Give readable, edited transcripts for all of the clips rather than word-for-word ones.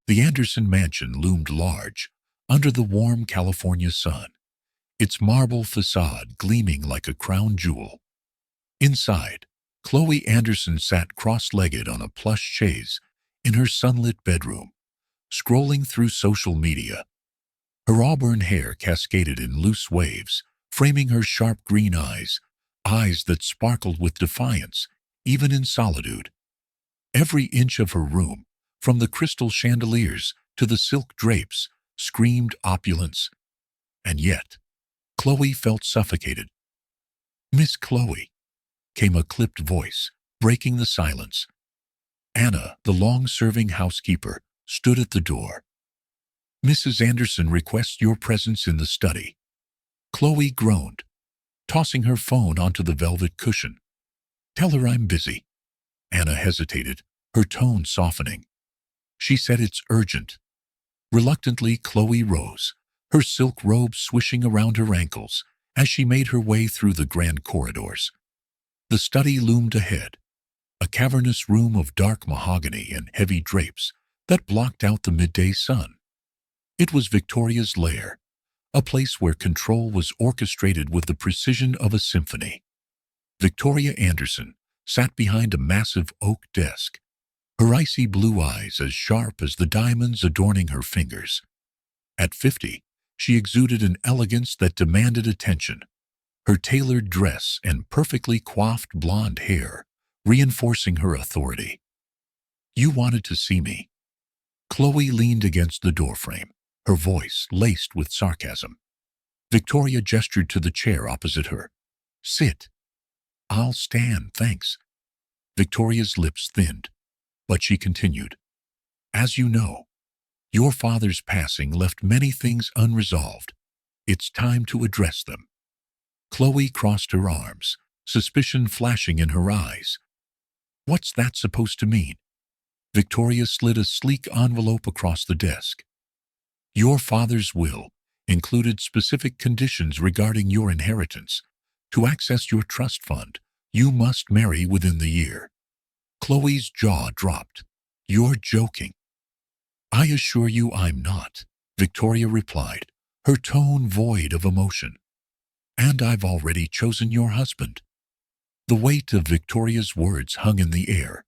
The Anderson mansion loomed large, under the warm California sun, its marble facade gleaming like a crown jewel. Inside, Chloe Anderson sat cross-legged on a plush chaise in her sunlit bedroom, scrolling through social media. Her auburn hair cascaded in loose waves, framing her sharp green eyes, eyes that sparkled with defiance, even in solitude. Every inch of her room, from the crystal chandeliers to the silk drapes, screamed opulence. And yet, Chloe felt suffocated. "Miss Chloe," came a clipped voice, breaking the silence. Anna, the long-serving housekeeper, stood at the door. "Mrs. Anderson requests your presence in the study." Chloe groaned, tossing her phone onto the velvet cushion. "Tell her I'm busy." Anna hesitated, her tone softening. She said it's urgent. Reluctantly, Chloe rose, her silk robe swishing around her ankles as she made her way through the grand corridors. The study loomed ahead, a cavernous room of dark mahogany and heavy drapes that blocked out the midday sun. It was Victoria's lair, a place where control was orchestrated with the precision of a symphony. Victoria Anderson sat behind a massive oak desk, her icy blue eyes as sharp as the diamonds adorning her fingers. At 50, she exuded an elegance that demanded attention, her tailored dress and perfectly coiffed blonde hair reinforcing her authority. "You wanted to see me." Chloe leaned against the doorframe, her voice laced with sarcasm. Victoria gestured to the chair opposite her. "Sit." "I'll stand, thanks." Victoria's lips thinned, but she continued. "As you know, your father's passing left many things unresolved. It's time to address them." Chloe crossed her arms, suspicion flashing in her eyes. "What's that supposed to mean?" Victoria slid a sleek envelope across the desk. "Your father's will included specific conditions regarding your inheritance. To access your trust fund, you must marry within the year." Chloe's jaw dropped. "You're joking." "I assure you I'm not," Victoria replied, her tone void of emotion. "And I've already chosen your husband." The weight of Victoria's words hung in the air,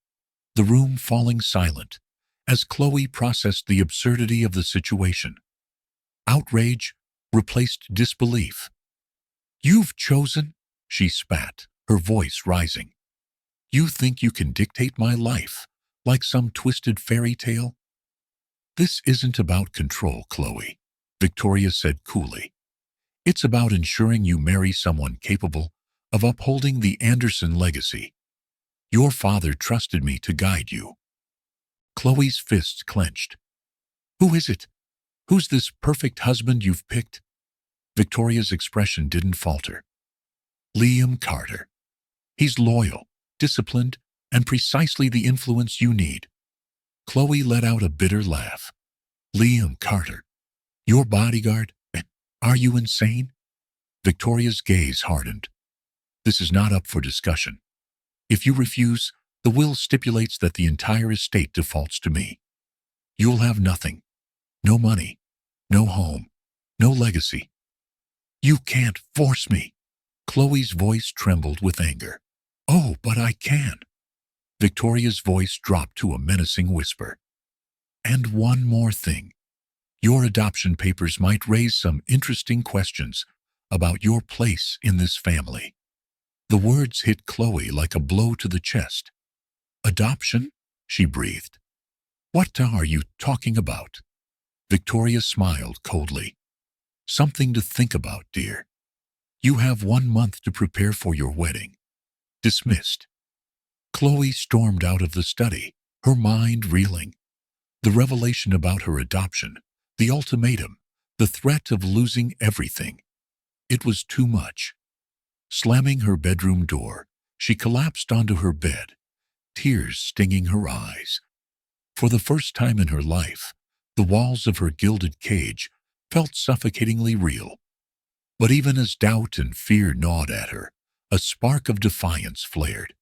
the room falling silent as Chloe processed the absurdity of the situation. Outrage replaced disbelief. "You've chosen?" she spat, her voice rising. "You think you can dictate my life, like some twisted fairy tale?" "This isn't about control, Chloe," Victoria said coolly. "It's about ensuring you marry someone capable of upholding the Anderson legacy. Your father trusted me to guide you." Chloe's fists clenched. "Who is it? Who's this perfect husband you've picked?" Victoria's expression didn't falter. "Liam Carter. He's loyal, disciplined, and precisely the influence you need." Chloe let out a bitter laugh. "Liam Carter? Your bodyguard? Are you insane?" Victoria's gaze hardened. "This is not up for discussion. If you refuse, the will stipulates that the entire estate defaults to me. You'll have nothing. No money, no home, no legacy." "You can't force me." Chloe's voice trembled with anger. "Oh, but I can." Victoria's voice dropped to a menacing whisper. "And one more thing. Your adoption papers might raise some interesting questions about your place in this family." The words hit Chloe like a blow to the chest. "Adoption?" she breathed. "What are you talking about?" Victoria smiled coldly. "Something to think about, dear. You have 1 month to prepare for your wedding." Dismissed. Chloe stormed out of the study, her mind reeling. The revelation about her adoption, the ultimatum, the threat of losing everything. It was too much. Slamming her bedroom door, she collapsed onto her bed, tears stinging her eyes. For the first time in her life, the walls of her gilded cage felt suffocatingly real. But even as doubt and fear gnawed at her, a spark of defiance flared.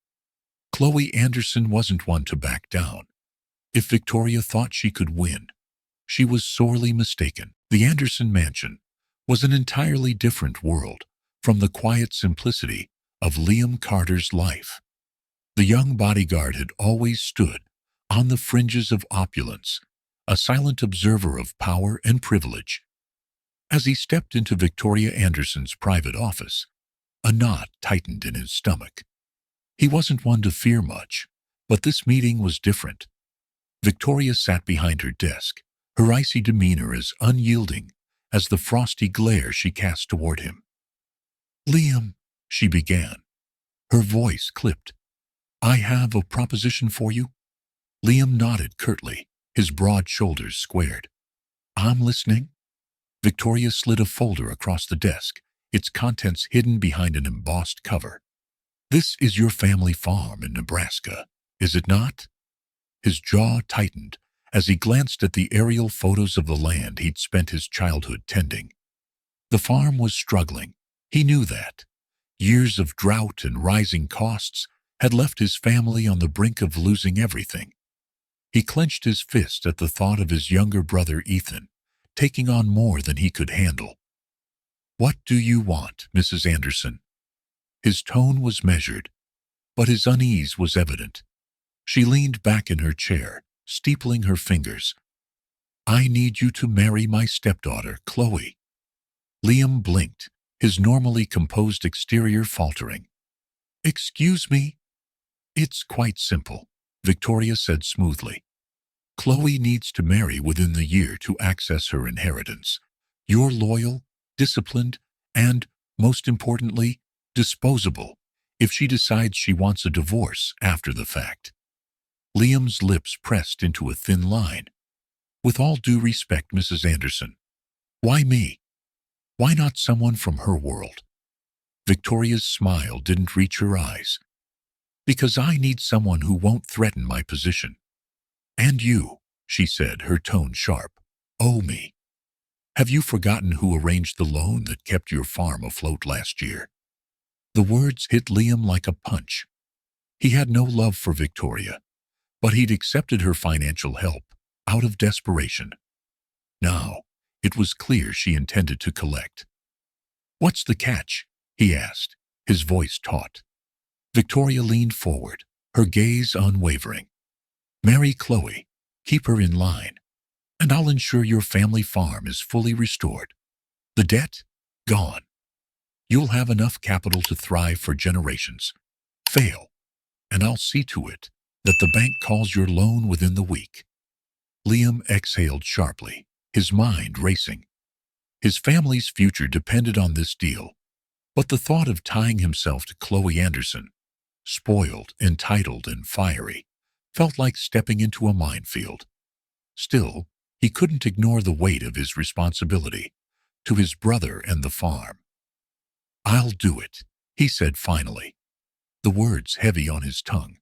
Chloe Anderson wasn't one to back down. If Victoria thought she could win, She was sorely mistaken. The Anderson mansion was an entirely different world from the quiet simplicity of Liam Carter's life. The young bodyguard had always stood on the fringes of opulence, a silent observer of power and privilege. As he stepped into Victoria Anderson's private office, a knot tightened in his stomach. He wasn't one to fear much, but this meeting was different. Victoria sat behind her desk, her icy demeanor as unyielding as the frosty glare she cast toward him. "Liam," she began, her voice clipped, "I have a proposition for you." Liam nodded curtly, his broad shoulders squared. "I'm listening." Victoria slid a folder across the desk, its contents hidden behind an embossed cover. "This is your family farm in Nebraska, is it not?" His jaw tightened as he glanced at the aerial photos of the land he'd spent his childhood tending. The farm was struggling. He knew that. Years of drought and rising costs had left his family on the brink of losing everything. He clenched his fist at the thought of his younger brother Ethan taking on more than he could handle. "What do you want, Mrs. Anderson?" His tone was measured, but his unease was evident. She leaned back in her chair, steepling her fingers. "I need you to marry my stepdaughter, Chloe." Liam blinked, his normally composed exterior faltering. "Excuse me?" "It's quite simple," Victoria said smoothly. "Chloe needs to marry within the year to access her inheritance. You're loyal, disciplined, and, most importantly, disposable if she decides she wants a divorce after the fact." Liam's lips pressed into a thin line. "With all due respect, Mrs. Anderson, why me? Why not someone from her world?" Victoria's smile didn't reach her eyes. "Because I need someone who won't threaten my position. And you," she said, her tone sharp, "owe me. Have you forgotten who arranged the loan that kept your farm afloat last year?" The words hit Liam like a punch. He had no love for Victoria, but he'd accepted her financial help out of desperation. Now, it was clear she intended to collect. "What's the catch?" he asked, his voice taut. Victoria leaned forward, her gaze unwavering. "Marry Chloe, keep her in line, and I'll ensure your family farm is fully restored. The debt? Gone. You'll have enough capital to thrive for generations. Fail, and I'll see to it that the bank calls your loan within the week." Liam exhaled sharply, his mind racing. His family's future depended on this deal, but the thought of tying himself to Chloe Anderson, spoiled, entitled, and fiery, felt like stepping into a minefield. Still, he couldn't ignore the weight of his responsibility to his brother and the farm. "I'll do it," he said finally, the words heavy on his tongue.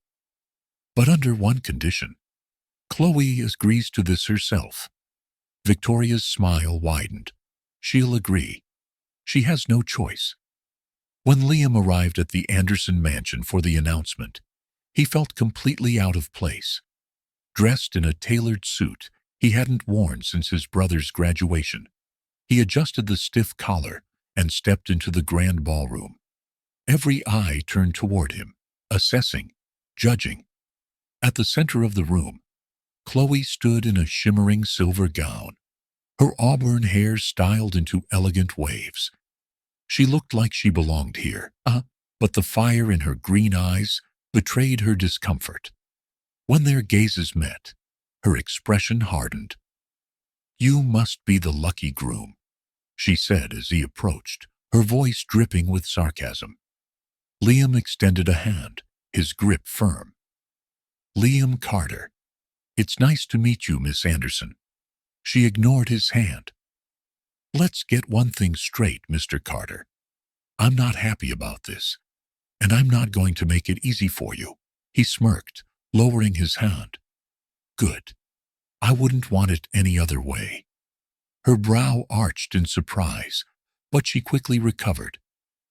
"But under one condition. Chloe agrees to this herself." Victoria's smile widened. "She'll agree. She has no choice." When Liam arrived at the Anderson mansion for the announcement, he felt completely out of place. Dressed in a tailored suit he hadn't worn since his brother's graduation, he adjusted the stiff collar and stepped into the grand ballroom. Every eye turned toward him, assessing, judging. At the center of the room, Chloe stood in a shimmering silver gown, her auburn hair styled into elegant waves. She looked like she belonged here, but the fire in her green eyes betrayed her discomfort. When their gazes met, her expression hardened. "You must be the lucky groom," she said as he approached, her voice dripping with sarcasm. Liam extended a hand, his grip firm. "Liam Carter. It's nice to meet you, Miss Anderson." She ignored his hand. "Let's get one thing straight, Mr. Carter. I'm not happy about this, and I'm not going to make it easy for you." He smirked, lowering his hand. "Good. I wouldn't want it any other way." Her brow arched in surprise, but she quickly recovered.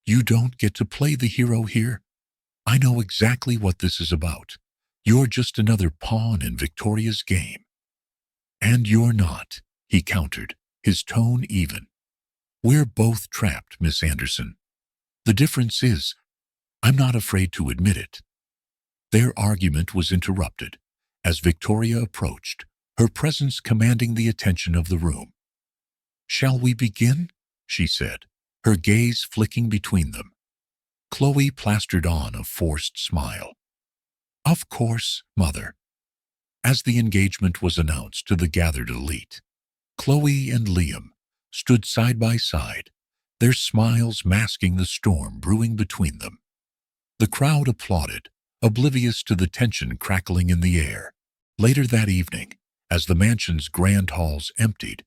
"You don't get to play the hero here. I know exactly what this is about. You're just another pawn in Victoria's game." And you're not, he countered, his tone even. We're both trapped, Miss Anderson. The difference is, I'm not afraid to admit it. Their argument was interrupted as Victoria approached, her presence commanding the attention of the room. Shall we begin? She said, her gaze flicking between them. Chloe plastered on a forced smile. Of course, Mother. As the engagement was announced to the gathered elite, Chloe and Liam stood side by side, their smiles masking the storm brewing between them. The crowd applauded, oblivious to the tension crackling in the air. Later that evening, as the mansion's grand halls emptied,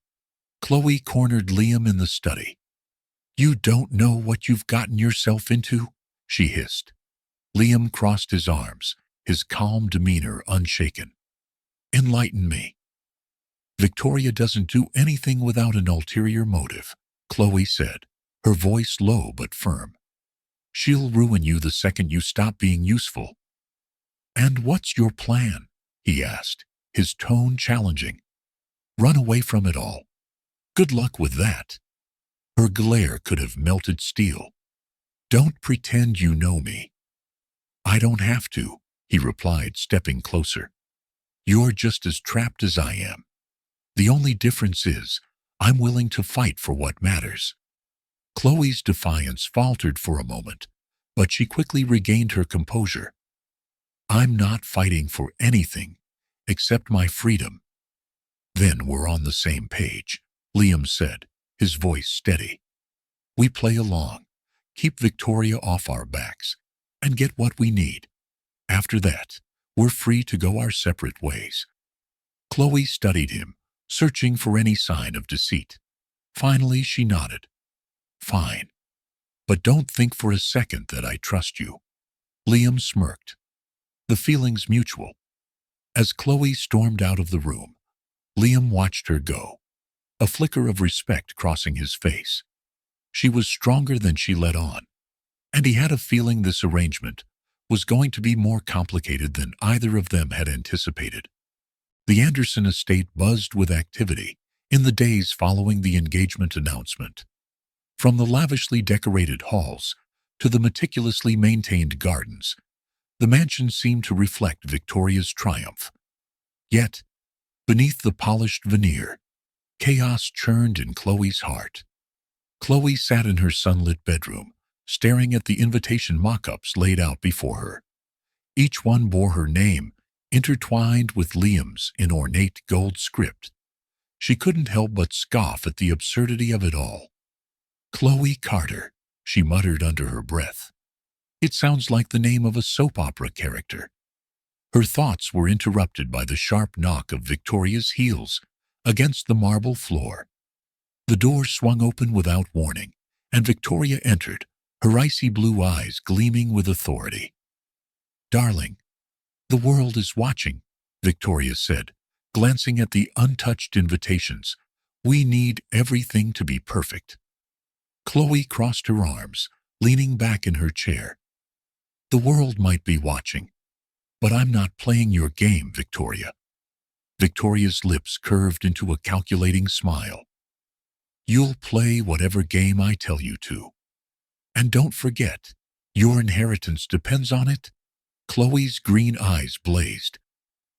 Chloe cornered Liam in the study. You don't know what you've gotten yourself into, she hissed. Liam crossed his arms, his calm demeanor unshaken. Enlighten me. Victoria doesn't do anything without an ulterior motive, Chloe said, her voice low but firm. She'll ruin you the second you stop being useful. And what's your plan? He asked, his tone challenging. Run away from it all. Good luck with that. Her glare could have melted steel. Don't pretend you know me. I don't have to, he replied, stepping closer. You're just as trapped as I am. The only difference is, I'm willing to fight for what matters. Chloe's defiance faltered for a moment, but she quickly regained her composure. I'm not fighting for anything except my freedom. Then we're on the same page, Liam said, his voice steady. We play along, keep Victoria off our backs, and get what we need. After that, we're free to go our separate ways. Chloe studied him, searching for any sign of deceit. Finally, she nodded. Fine. But don't think for a second that I trust you. Liam smirked. The feeling's mutual. As Chloe stormed out of the room, Liam watched her go, a flicker of respect crossing his face. She was stronger than she let on, and he had a feeling this arrangement was going to be more complicated than either of them had anticipated. The Anderson estate buzzed with activity in the days following the engagement announcement. From the lavishly decorated halls to the meticulously maintained gardens, the mansion seemed to reflect Victoria's triumph. Yet, beneath the polished veneer, chaos churned in Chloe's heart. Chloe sat in her sunlit bedroom, staring at the invitation mock-ups laid out before her. Each one bore her name, intertwined with Liam's in ornate gold script. She couldn't help but scoff at the absurdity of it all. Chloe Carter, she muttered under her breath. It sounds like the name of a soap opera character. Her thoughts were interrupted by the sharp knock of Victoria's heels against the marble floor. The door swung open without warning, and Victoria entered, her icy blue eyes gleaming with authority. Darling, the world is watching, Victoria said, glancing at the untouched invitations. We need everything to be perfect. Chloe crossed her arms, leaning back in her chair. The world might be watching, but I'm not playing your game, Victoria. Victoria's lips curved into a calculating smile. You'll play whatever game I tell you to. And don't forget, your inheritance depends on it. Chloe's green eyes blazed.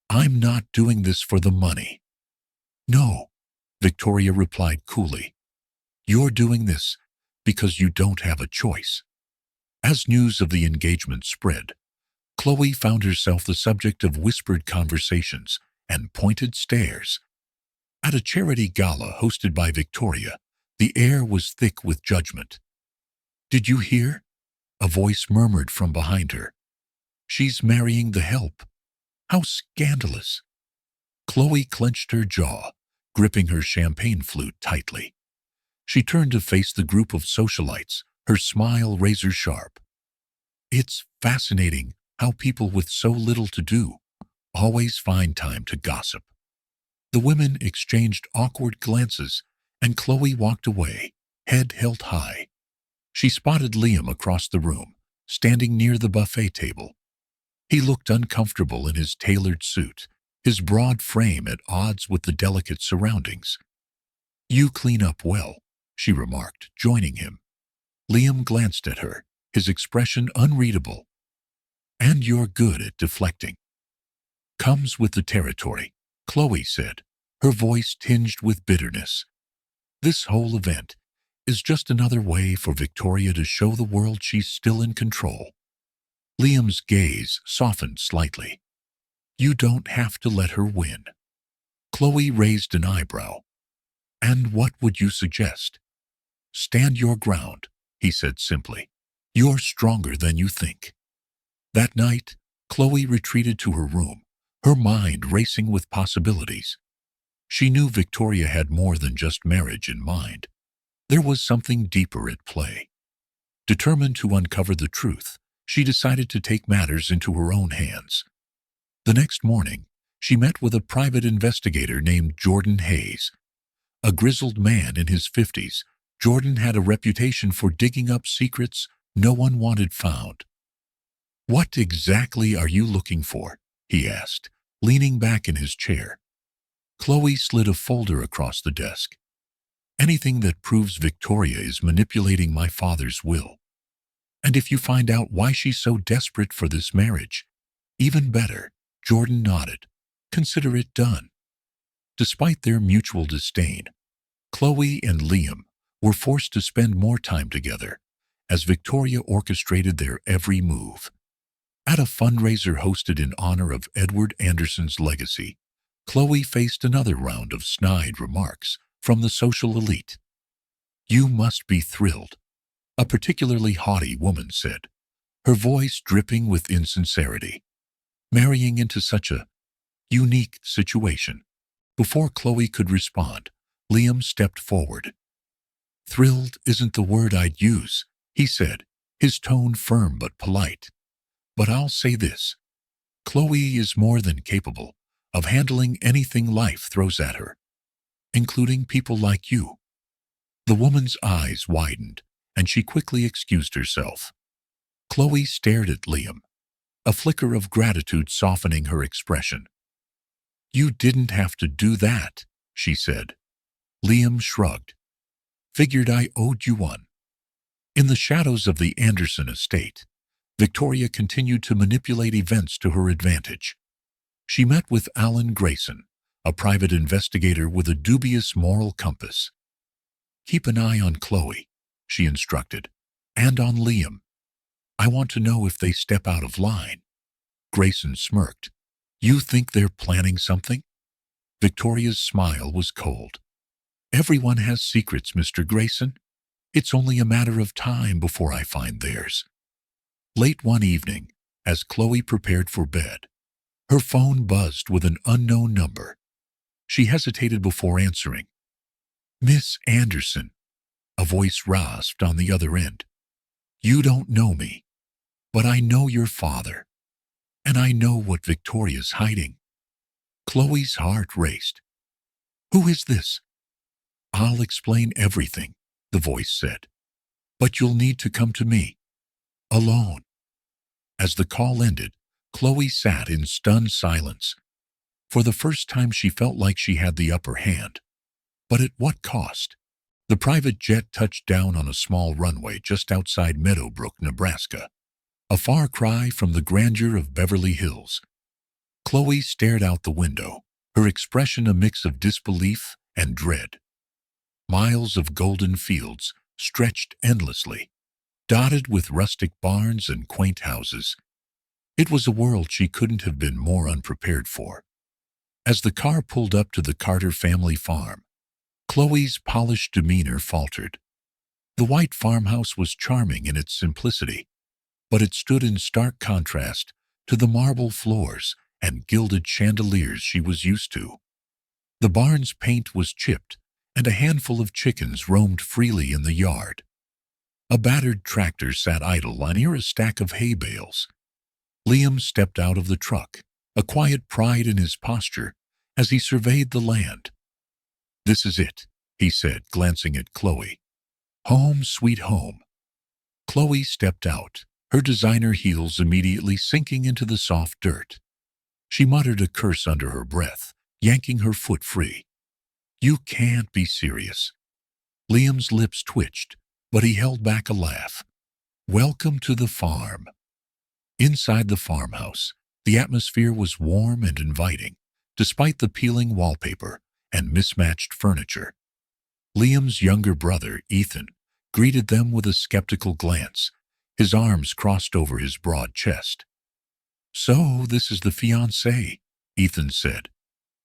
I'm not doing this for the money. No, Victoria replied coolly. You're doing this because you don't have a choice. As news of the engagement spread, Chloe found herself the subject of whispered conversations and pointed stares. At a charity gala hosted by Victoria, the air was thick with judgment. Did you hear? A voice murmured from behind her. She's marrying the help. How scandalous. Chloe clenched her jaw, gripping her champagne flute tightly. She turned to face the group of socialites, her smile razor sharp. It's fascinating how people with so little to do always find time to gossip. The women exchanged awkward glances, and Chloe walked away, head held high. She spotted Liam across the room, standing near the buffet table. He looked uncomfortable in his tailored suit, his broad frame at odds with the delicate surroundings. "You clean up well," she remarked, joining him. Liam glanced at her, his expression unreadable. "And you're good at deflecting." "Comes with the territory," Chloe said, her voice tinged with bitterness. "This whole event is just another way for Victoria to show the world she's still in control." Liam's gaze softened slightly. "You don't have to let her win." Chloe raised an eyebrow. "And what would you suggest?" "Stand your ground," he said simply. "You're stronger than you think." That night, Chloe retreated to her room, her mind racing with possibilities. She knew Victoria had more than just marriage in mind. There was something deeper at play. Determined to uncover the truth, she decided to take matters into her own hands. The next morning, she met with a private investigator named Jordan Hayes. A grizzled man in his 50s, Jordan had a reputation for digging up secrets no one wanted found. "What exactly are you looking for?" he asked, leaning back in his chair. Chloe slid a folder across the desk. "Anything that proves Victoria is manipulating my father's will. And if you find out why she's so desperate for this marriage, even better." Jordan nodded. "Consider it done." Despite their mutual disdain, Chloe and Liam were forced to spend more time together as Victoria orchestrated their every move. At a fundraiser hosted in honor of Edward Anderson's legacy, Chloe faced another round of snide remarks from the social elite. "You must be thrilled," a particularly haughty woman said, her voice dripping with insincerity. "Marrying into such a unique situation." Before Chloe could respond, Liam stepped forward. "Thrilled isn't the word I'd use," he said, his tone firm but polite. "But I'll say this. Chloe is more than capable of handling anything life throws at her, including people like you." The woman's eyes widened, and she quickly excused herself. Chloe stared at Liam, a flicker of gratitude softening her expression. "You didn't have to do that," she said. Liam shrugged. "Figured I owed you one." In the shadows of the Anderson estate, Victoria continued to manipulate events to her advantage. She met with Alan Grayson, a private investigator with a dubious moral compass. "Keep an eye on Chloe," she instructed, "and on Liam. I want to know if they step out of line." Grayson smirked. "You think they're planning something?" Victoria's smile was cold. "Everyone has secrets, Mr. Grayson. It's only a matter of time before I find theirs." Late one evening, as Chloe prepared for bed, her phone buzzed with an unknown number. She hesitated before answering. "Miss Anderson," a voice rasped on the other end. "You don't know me, but I know your father, and I know what Victoria's hiding." Chloe's heart raced. "Who is this?" "I'll explain everything," the voice said. "But you'll need to come to me. Alone." As the call ended, Chloe sat in stunned silence. For the first time she felt like she had the upper hand. But at what cost? The private jet touched down on a small runway just outside Meadowbrook, Nebraska, a far cry from the grandeur of Beverly Hills. Chloe stared out the window, her expression a mix of disbelief and dread. Miles of golden fields stretched endlessly, dotted with rustic barns and quaint houses. It was a world she couldn't have been more unprepared for. As the car pulled up to the Carter family farm, Chloe's polished demeanor faltered. The white farmhouse was charming in its simplicity, but it stood in stark contrast to the marble floors and gilded chandeliers she was used to. The barn's paint was chipped, and a handful of chickens roamed freely in the yard. A battered tractor sat idle near a stack of hay bales. Liam stepped out of the truck, a quiet pride in his posture as he surveyed the land. "This is it," he said, glancing at Chloe. "Home, sweet home." Chloe stepped out, her designer heels immediately sinking into the soft dirt. She muttered a curse under her breath, yanking her foot free. You can't be serious. Liam's lips twitched, but he held back a laugh. Welcome to the farm. Inside the farmhouse, the atmosphere was warm and inviting, despite the peeling wallpaper and mismatched furniture. Liam's younger brother, Ethan, greeted them with a skeptical glance, his arms crossed over his broad chest. So this is the fiancé, Ethan said,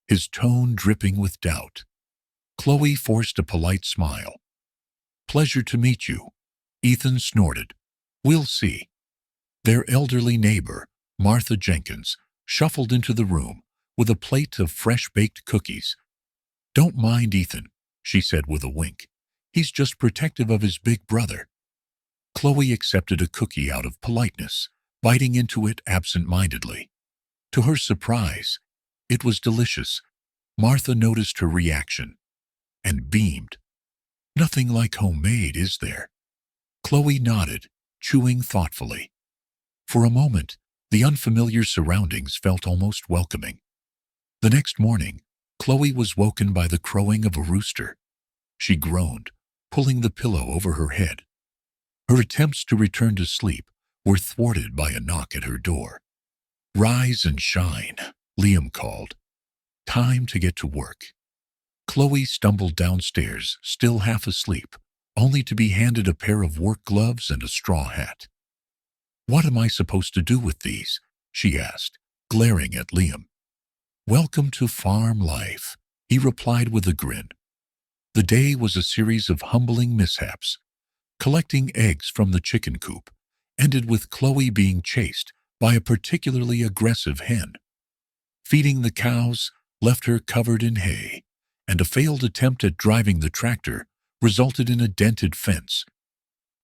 his tone dripping with doubt. Chloe forced a polite smile. Pleasure to meet you, Ethan snorted. We'll see. Their elderly neighbor, Martha Jenkins, shuffled into the room with a plate of fresh-baked cookies. Don't mind Ethan, she said with a wink. He's just protective of his big brother. Chloe accepted a cookie out of politeness, biting into it absent-mindedly. To her surprise, it was delicious. Martha noticed her reaction and beamed. Nothing like homemade, is there? Chloe nodded, chewing thoughtfully. For a moment, the unfamiliar surroundings felt almost welcoming. The next morning, Chloe was woken by the crowing of a rooster. She groaned, pulling the pillow over her head. Her attempts to return to sleep were thwarted by a knock at her door. Rise and shine, Liam called. Time to get to work. Chloe stumbled downstairs, still half asleep, only to be handed a pair of work gloves and a straw hat. What am I supposed to do with these? She asked, glaring at Liam. Welcome to farm life, he replied with a grin. The day was a series of humbling mishaps. Collecting eggs from the chicken coop ended with Chloe being chased by a particularly aggressive hen. Feeding the cows left her covered in hay, and a failed attempt at driving the tractor resulted in a dented fence.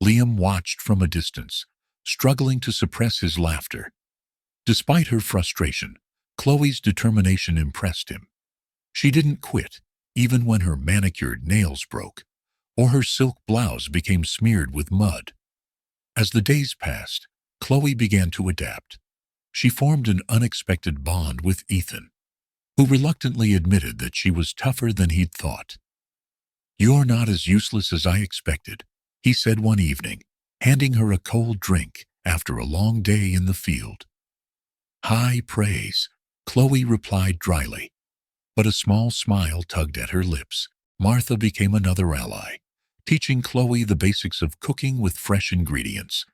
Liam watched from a distance, struggling to suppress his laughter. Despite her frustration, Chloe's determination impressed him. She didn't quit, even when her manicured nails broke, or her silk blouse became smeared with mud. As the days passed, Chloe began to adapt. She formed an unexpected bond with Ethan, who reluctantly admitted that she was tougher than he'd thought. You're not as useless as I expected, he said one evening, handing her a cold drink after a long day in the field. High praise, Chloe replied dryly, but a small smile tugged at her lips. Martha became another ally, teaching Chloe the basics of cooking with fresh ingredients.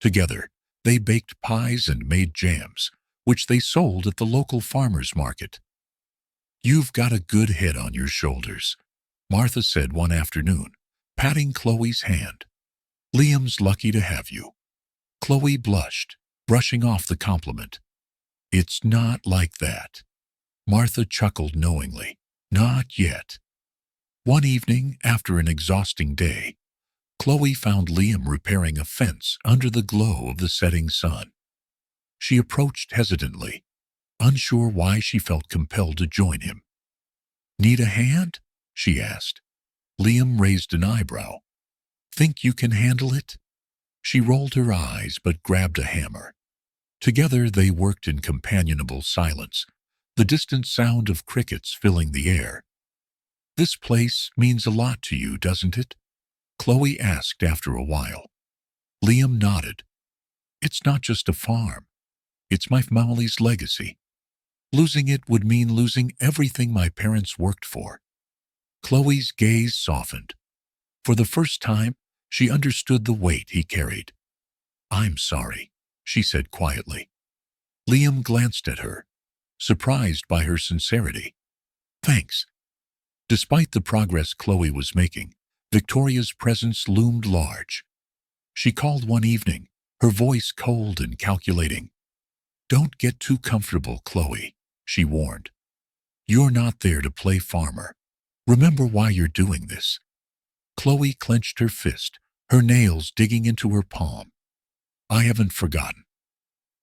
Together, they baked pies and made jams, which they sold at the local farmers' market. You've got a good head on your shoulders, Martha said one afternoon, patting Chloe's hand. Liam's lucky to have you. Chloe blushed, brushing off the compliment. It's not like that. Martha chuckled knowingly. Not yet. One evening, after an exhausting day, Chloe found Liam repairing a fence under the glow of the setting sun. She approached hesitantly, unsure why she felt compelled to join him. Need a hand? She asked. Liam raised an eyebrow. Think you can handle it? She rolled her eyes but grabbed a hammer. Together they worked in companionable silence, the distant sound of crickets filling the air. This place means a lot to you, doesn't it? Chloe asked after a while. Liam nodded. It's not just a farm. It's my family's legacy. Losing it would mean losing everything my parents worked for. Chloe's gaze softened. For the first time, she understood the weight he carried. I'm sorry, she said quietly. Liam glanced at her, surprised by her sincerity. Thanks. Despite the progress Chloe was making, Victoria's presence loomed large. She called one evening, her voice cold and calculating. Don't get too comfortable, Chloe, she warned. You're not there to play farmer. Remember why you're doing this. Chloe clenched her fist, her nails digging into her palm. I haven't forgotten.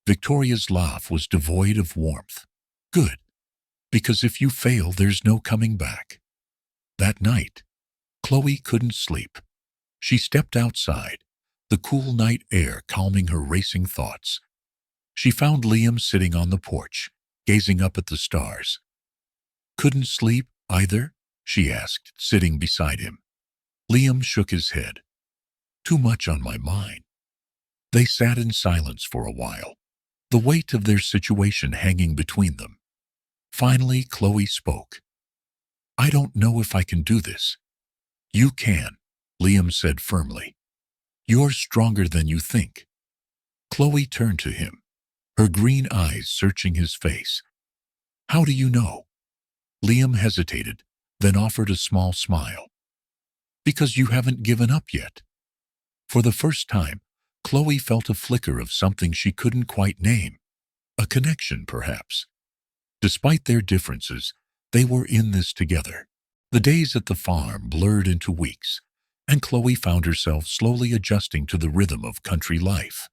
Victoria's laugh was devoid of warmth. Good, because if you fail, there's no coming back. That night, Chloe couldn't sleep. She stepped outside, the cool night air calming her racing thoughts. She found Liam sitting on the porch, gazing up at the stars. Couldn't sleep either? She asked, sitting beside him. Liam shook his head. Too much on my mind. They sat in silence for a while, the weight of their situation hanging between them. Finally, Chloe spoke. I don't know if I can do this. You can, Liam said firmly. You're stronger than you think. Chloe turned to him, her green eyes searching his face. How do you know? Liam hesitated, then offered a small smile. Because you haven't given up yet. For the first time, Chloe felt a flicker of something she couldn't quite name. A connection, perhaps. Despite their differences, they were in this together. The days at the farm blurred into weeks, and Chloe found herself slowly adjusting to the rhythm of country life.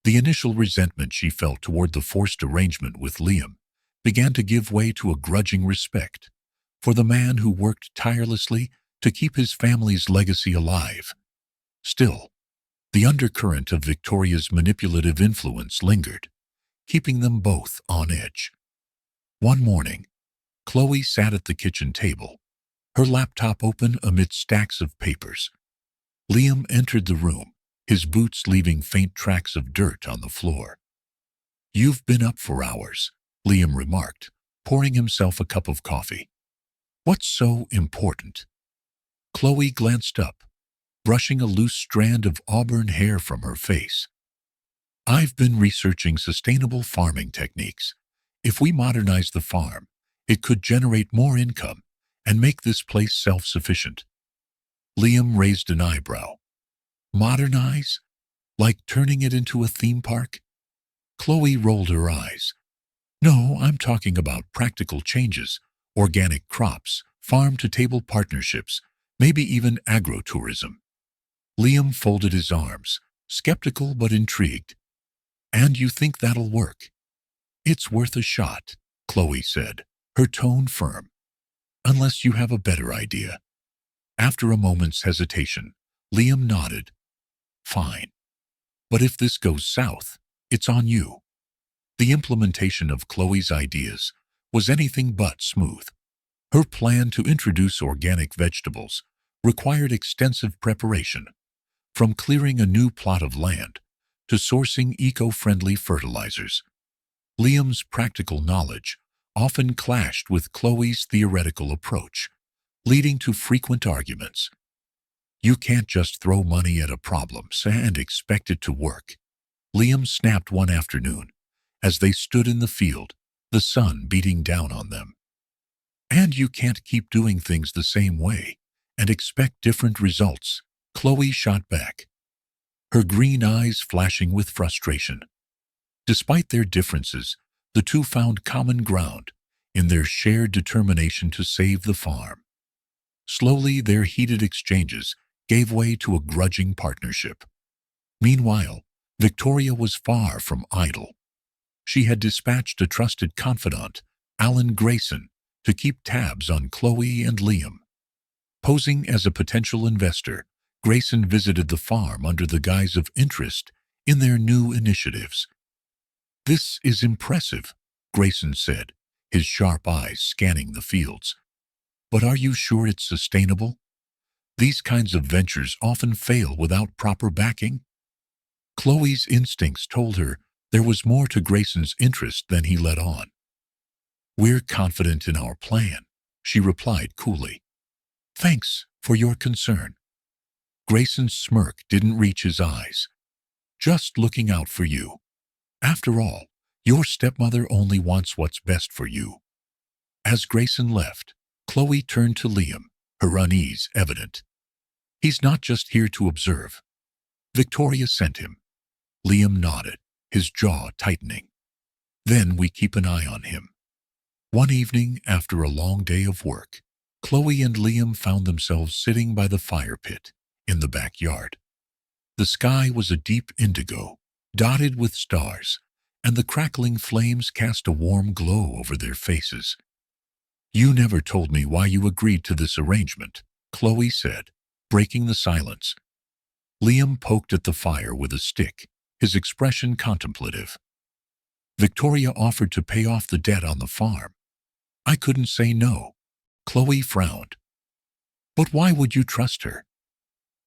The initial resentment she felt toward the forced arrangement with Liam began to give way to a grudging respect for the man who worked tirelessly to keep his family's legacy alive. Still, the undercurrent of Victoria's manipulative influence lingered, keeping them both on edge. One morning, Chloe sat at the kitchen table, her laptop open amid stacks of papers. Liam entered the room, his boots leaving faint tracks of dirt on the floor. You've been up for hours, Liam remarked, pouring himself a cup of coffee. What's so important? Chloe glanced up, brushing a loose strand of auburn hair from her face. I've been researching sustainable farming techniques. If we modernize the farm, it could generate more income and make this place self-sufficient. Liam raised an eyebrow. Modernize? Like turning it into a theme park? Chloe rolled her eyes. No, I'm talking about practical changes, organic crops, farm-to-table partnerships, maybe even agro-tourism. Liam folded his arms, skeptical but intrigued. And you think that'll work? It's worth a shot, Chloe said, her tone firm. Unless you have a better idea. After a moment's hesitation, Liam nodded. Fine. But if this goes south, it's on you. The implementation of Chloe's ideas was anything but smooth. Her plan to introduce organic vegetables required extensive preparation, from clearing a new plot of land to sourcing eco-friendly fertilizers. Liam's practical knowledge often clashed with Chloe's theoretical approach, leading to frequent arguments. You can't just throw money at a problem and expect it to work, Liam snapped one afternoon as they stood in the field, the sun beating down on them. And you can't keep doing things the same way and expect different results, Chloe shot back, her green eyes flashing with frustration. Despite their differences, the two found common ground in their shared determination to save the farm. Slowly, their heated exchanges gave way to a grudging partnership. Meanwhile, Victoria was far from idle. She had dispatched a trusted confidant, Alan Grayson, to keep tabs on Chloe and Liam. Posing as a potential investor, Grayson visited the farm under the guise of interest in their new initiatives. This is impressive, Grayson said, his sharp eyes scanning the fields. But are you sure it's sustainable? These kinds of ventures often fail without proper backing. Chloe's instincts told her there was more to Grayson's interest than he let on. We're confident in our plan, she replied coolly. Thanks for your concern. Grayson's smirk didn't reach his eyes. Just looking out for you. After all, your stepmother only wants what's best for you. As Grayson left, Chloe turned to Liam, her unease evident. He's not just here to observe. Victoria sent him. Liam nodded, his jaw tightening. Then we keep an eye on him. One evening, after a long day of work, Chloe and Liam found themselves sitting by the fire pit in the backyard. The sky was a deep indigo, dotted with stars, and the crackling flames cast a warm glow over their faces. You never told me why you agreed to this arrangement, Chloe said, breaking the silence. Liam poked at the fire with a stick, his expression contemplative. Victoria offered to pay off the debt on the farm. I couldn't say no. Chloe frowned. But why would you trust her?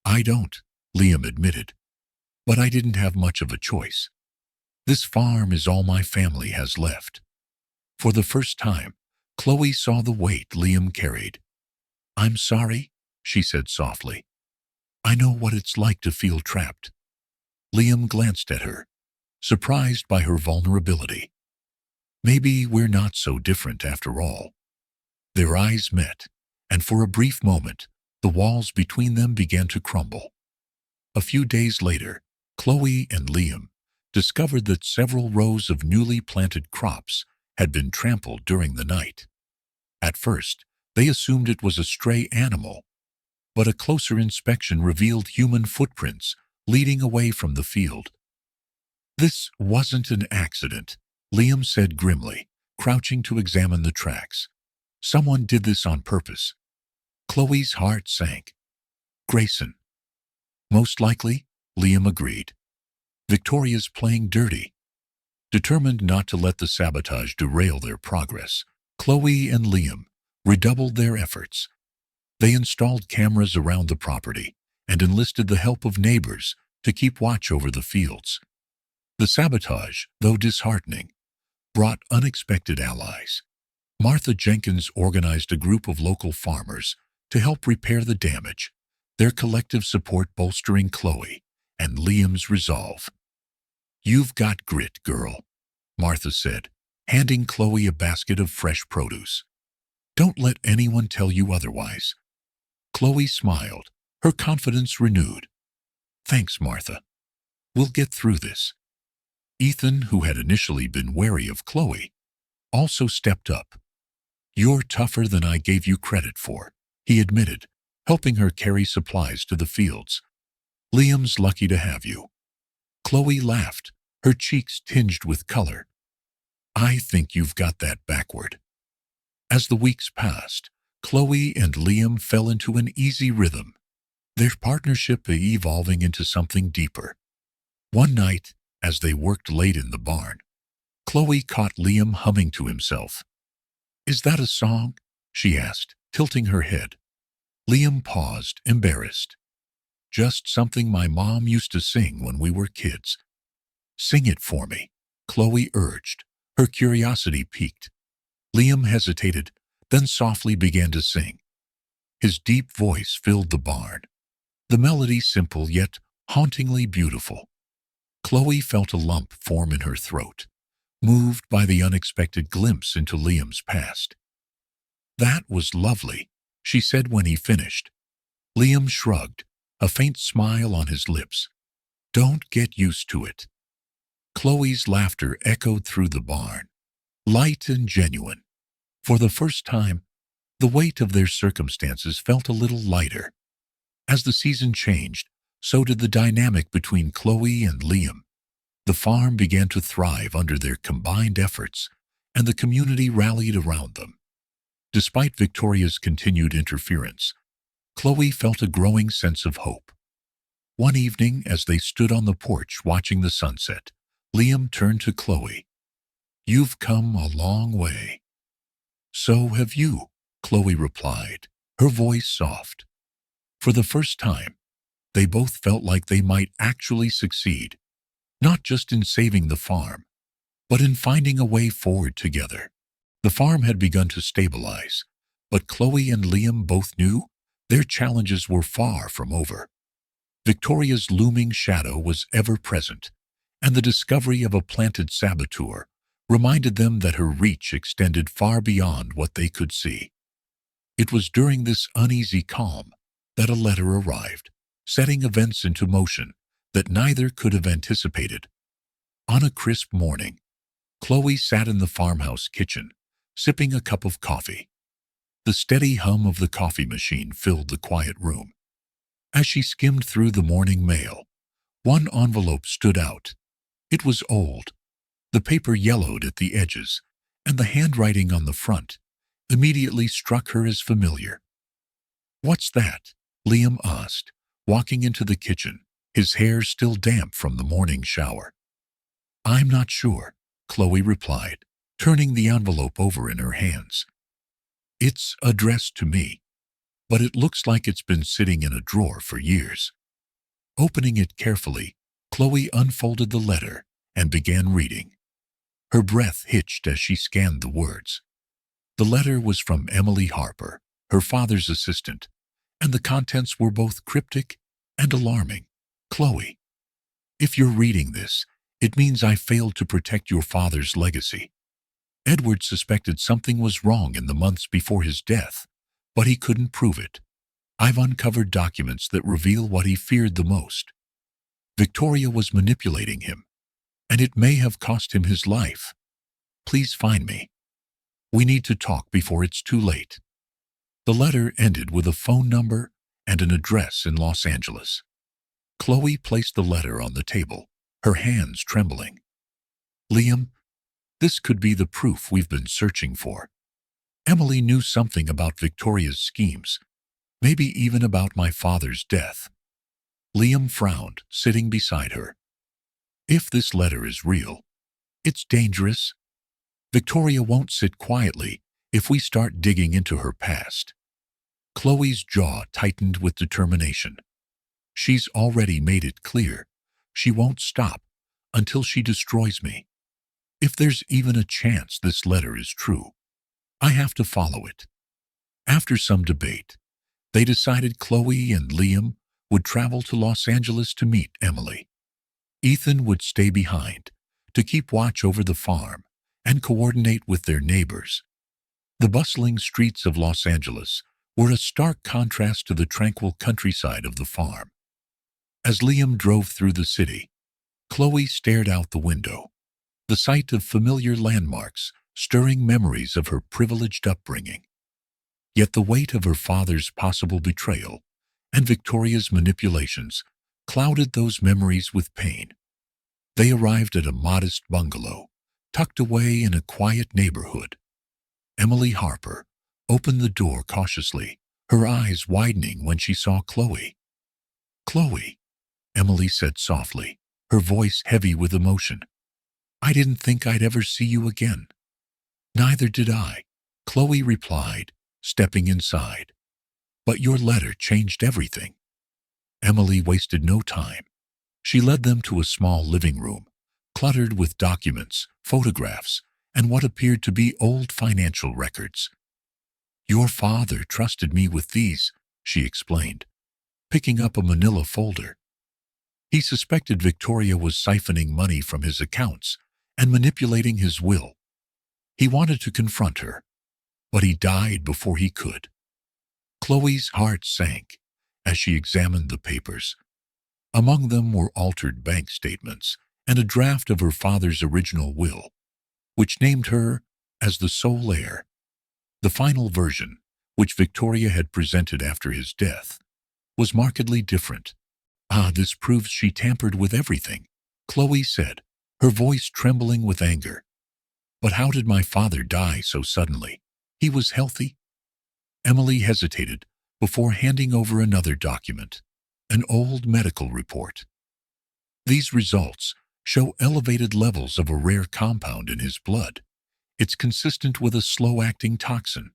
I don't, Liam admitted. But I didn't have much of a choice. This farm is all my family has left. For the first time, Chloe saw the weight Liam carried. I'm sorry, she said softly. I know what it's like to feel trapped. Liam glanced at her, surprised by her vulnerability. Maybe we're not so different after all. Their eyes met, and for a brief moment, the walls between them began to crumble. A few days later, Chloe and Liam discovered that several rows of newly planted crops had been trampled during the night. At first, they assumed it was a stray animal, but a closer inspection revealed human footprints leading away from the field. This wasn't an accident, Liam said grimly, crouching to examine the tracks. Someone did this on purpose. Chloe's heart sank. Grayson. Most likely, Liam agreed. Victoria's playing dirty. Determined not to let the sabotage derail their progress, Chloe and Liam redoubled their efforts. They installed cameras around the property and enlisted the help of neighbors to keep watch over the fields. The sabotage, though disheartening, brought unexpected allies. Martha Jenkins organized a group of local farmers to help repair the damage, their collective support bolstering Chloe and Liam's resolve. You've got grit, girl, Martha said, handing Chloe a basket of fresh produce. Don't let anyone tell you otherwise. Chloe smiled, her confidence renewed. Thanks, Martha. We'll get through this. Ethan, who had initially been wary of Chloe, also stepped up. You're tougher than I gave you credit for, he admitted, helping her carry supplies to the fields. Liam's lucky to have you. Chloe laughed, her cheeks tinged with color. I think you've got that backward. As the weeks passed, Chloe and Liam fell into an easy rhythm, their partnership evolving into something deeper. One night, as they worked late in the barn, Chloe caught Liam humming to himself. Is that a song? She asked, tilting her head. Liam paused, embarrassed. Just something my mom used to sing when we were kids. Sing it for me, Chloe urged, her curiosity piqued. Liam hesitated, then softly began to sing. His deep voice filled the barn, the melody simple yet hauntingly beautiful. Chloe felt a lump form in her throat, moved by the unexpected glimpse into Liam's past. That was lovely, she said when he finished. Liam shrugged, a faint smile on his lips. Don't get used to it. Chloe's laughter echoed through the barn, light and genuine. For the first time, the weight of their circumstances felt a little lighter. As the season changed, so did the dynamic between Chloe and Liam. The farm began to thrive under their combined efforts, and the community rallied around them. Despite Victoria's continued interference, Chloe felt a growing sense of hope. One evening, as they stood on the porch watching the sunset, Liam turned to Chloe. You've come a long way. So have you, Chloe replied, her voice soft. For the first time, they both felt like they might actually succeed, not just in saving the farm, but in finding a way forward together. The farm had begun to stabilize, but Chloe and Liam both knew their challenges were far from over. Victoria's looming shadow was ever present, and the discovery of a planted saboteur reminded them that her reach extended far beyond what they could see. It was during this uneasy calm that a letter arrived, setting events into motion that neither could have anticipated. On a crisp morning, Chloe sat in the farmhouse kitchen, sipping a cup of coffee. The steady hum of the coffee machine filled the quiet room. As she skimmed through the morning mail, one envelope stood out. It was old, the paper yellowed at the edges, and the handwriting on the front immediately struck her as familiar. What's that? Liam asked, walking into the kitchen, his hair still damp from the morning shower. I'm not sure, Chloe replied, turning the envelope over in her hands. It's addressed to me, but it looks like it's been sitting in a drawer for years. Opening it carefully, Chloe unfolded the letter and began reading. Her breath hitched as she scanned the words. The letter was from Emily Harper, her father's assistant, and the contents were both cryptic and alarming. Chloe, if you're reading this, it means I failed to protect your father's legacy. Edward suspected something was wrong in the months before his death, but he couldn't prove it. I've uncovered documents that reveal what he feared the most. Victoria was manipulating him, and it may have cost him his life. Please find me. We need to talk before it's too late. The letter ended with a phone number and an address in Los Angeles. Chloe placed the letter on the table, her hands trembling. Liam, this could be the proof we've been searching for. Emily knew something about Victoria's schemes, maybe even about my father's death. Liam frowned, sitting beside her. If this letter is real, it's dangerous. Victoria won't sit quietly if we start digging into her past. Chloe's jaw tightened with determination. She's already made it clear she won't stop until she destroys me. If there's even a chance this letter is true, I have to follow it. After some debate, they decided Chloe and Liam would travel to Los Angeles to meet Emily. Ethan would stay behind to keep watch over the farm and coordinate with their neighbors. The bustling streets of Los Angeles were a stark contrast to the tranquil countryside of the farm. As Liam drove through the city, Chloe stared out the window, the sight of familiar landmarks stirring memories of her privileged upbringing. Yet the weight of her father's possible betrayal and Victoria's manipulations clouded those memories with pain. They arrived at a modest bungalow, tucked away in a quiet neighborhood. Emily Harper opened the door cautiously, her eyes widening when she saw Chloe. Chloe, Emily said softly, her voice heavy with emotion. I didn't think I'd ever see you again. Neither did I, Chloe replied, stepping inside. But your letter changed everything. Emily wasted no time. She led them to a small living room, cluttered with documents, photographs, and what appeared to be old financial records. Your father trusted me with these, she explained, picking up a manila folder. He suspected Victoria was siphoning money from his accounts and manipulating his will. He wanted to confront her, but he died before he could. Chloe's heart sank as she examined the papers. Among them were altered bank statements and a draft of her father's original will, which named her as the sole heir. The final version, which Victoria had presented after his death, was markedly different. This proves she tampered with everything, Chloe said, her voice trembling with anger. But how did my father die so suddenly? He was healthy. Emily hesitated before handing over another document, an old medical report. These results show elevated levels of a rare compound in his blood. It's consistent with a slow-acting toxin.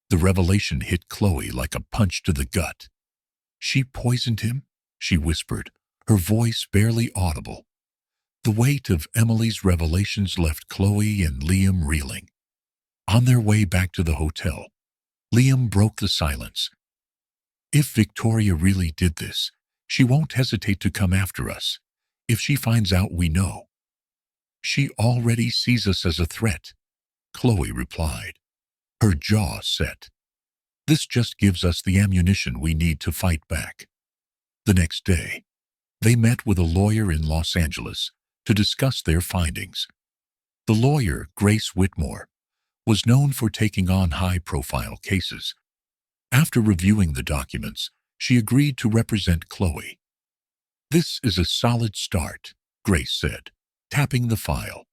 The revelation hit Chloe like a punch to the gut. She poisoned him, she whispered, her voice barely audible. The weight of Emily's revelations left Chloe and Liam reeling. On their way back to the hotel, Liam broke the silence. If Victoria really did this, she won't hesitate to come after us. If she finds out we know. She already sees us as a threat, Chloe replied, her jaw set. This just gives us the ammunition we need to fight back. The next day, they met with a lawyer in Los Angeles to discuss their findings. The lawyer, Grace Whitmore, was known for taking on high-profile cases. After reviewing the documents, she agreed to represent Chloe. This is a solid start, Grace said, tapping the file.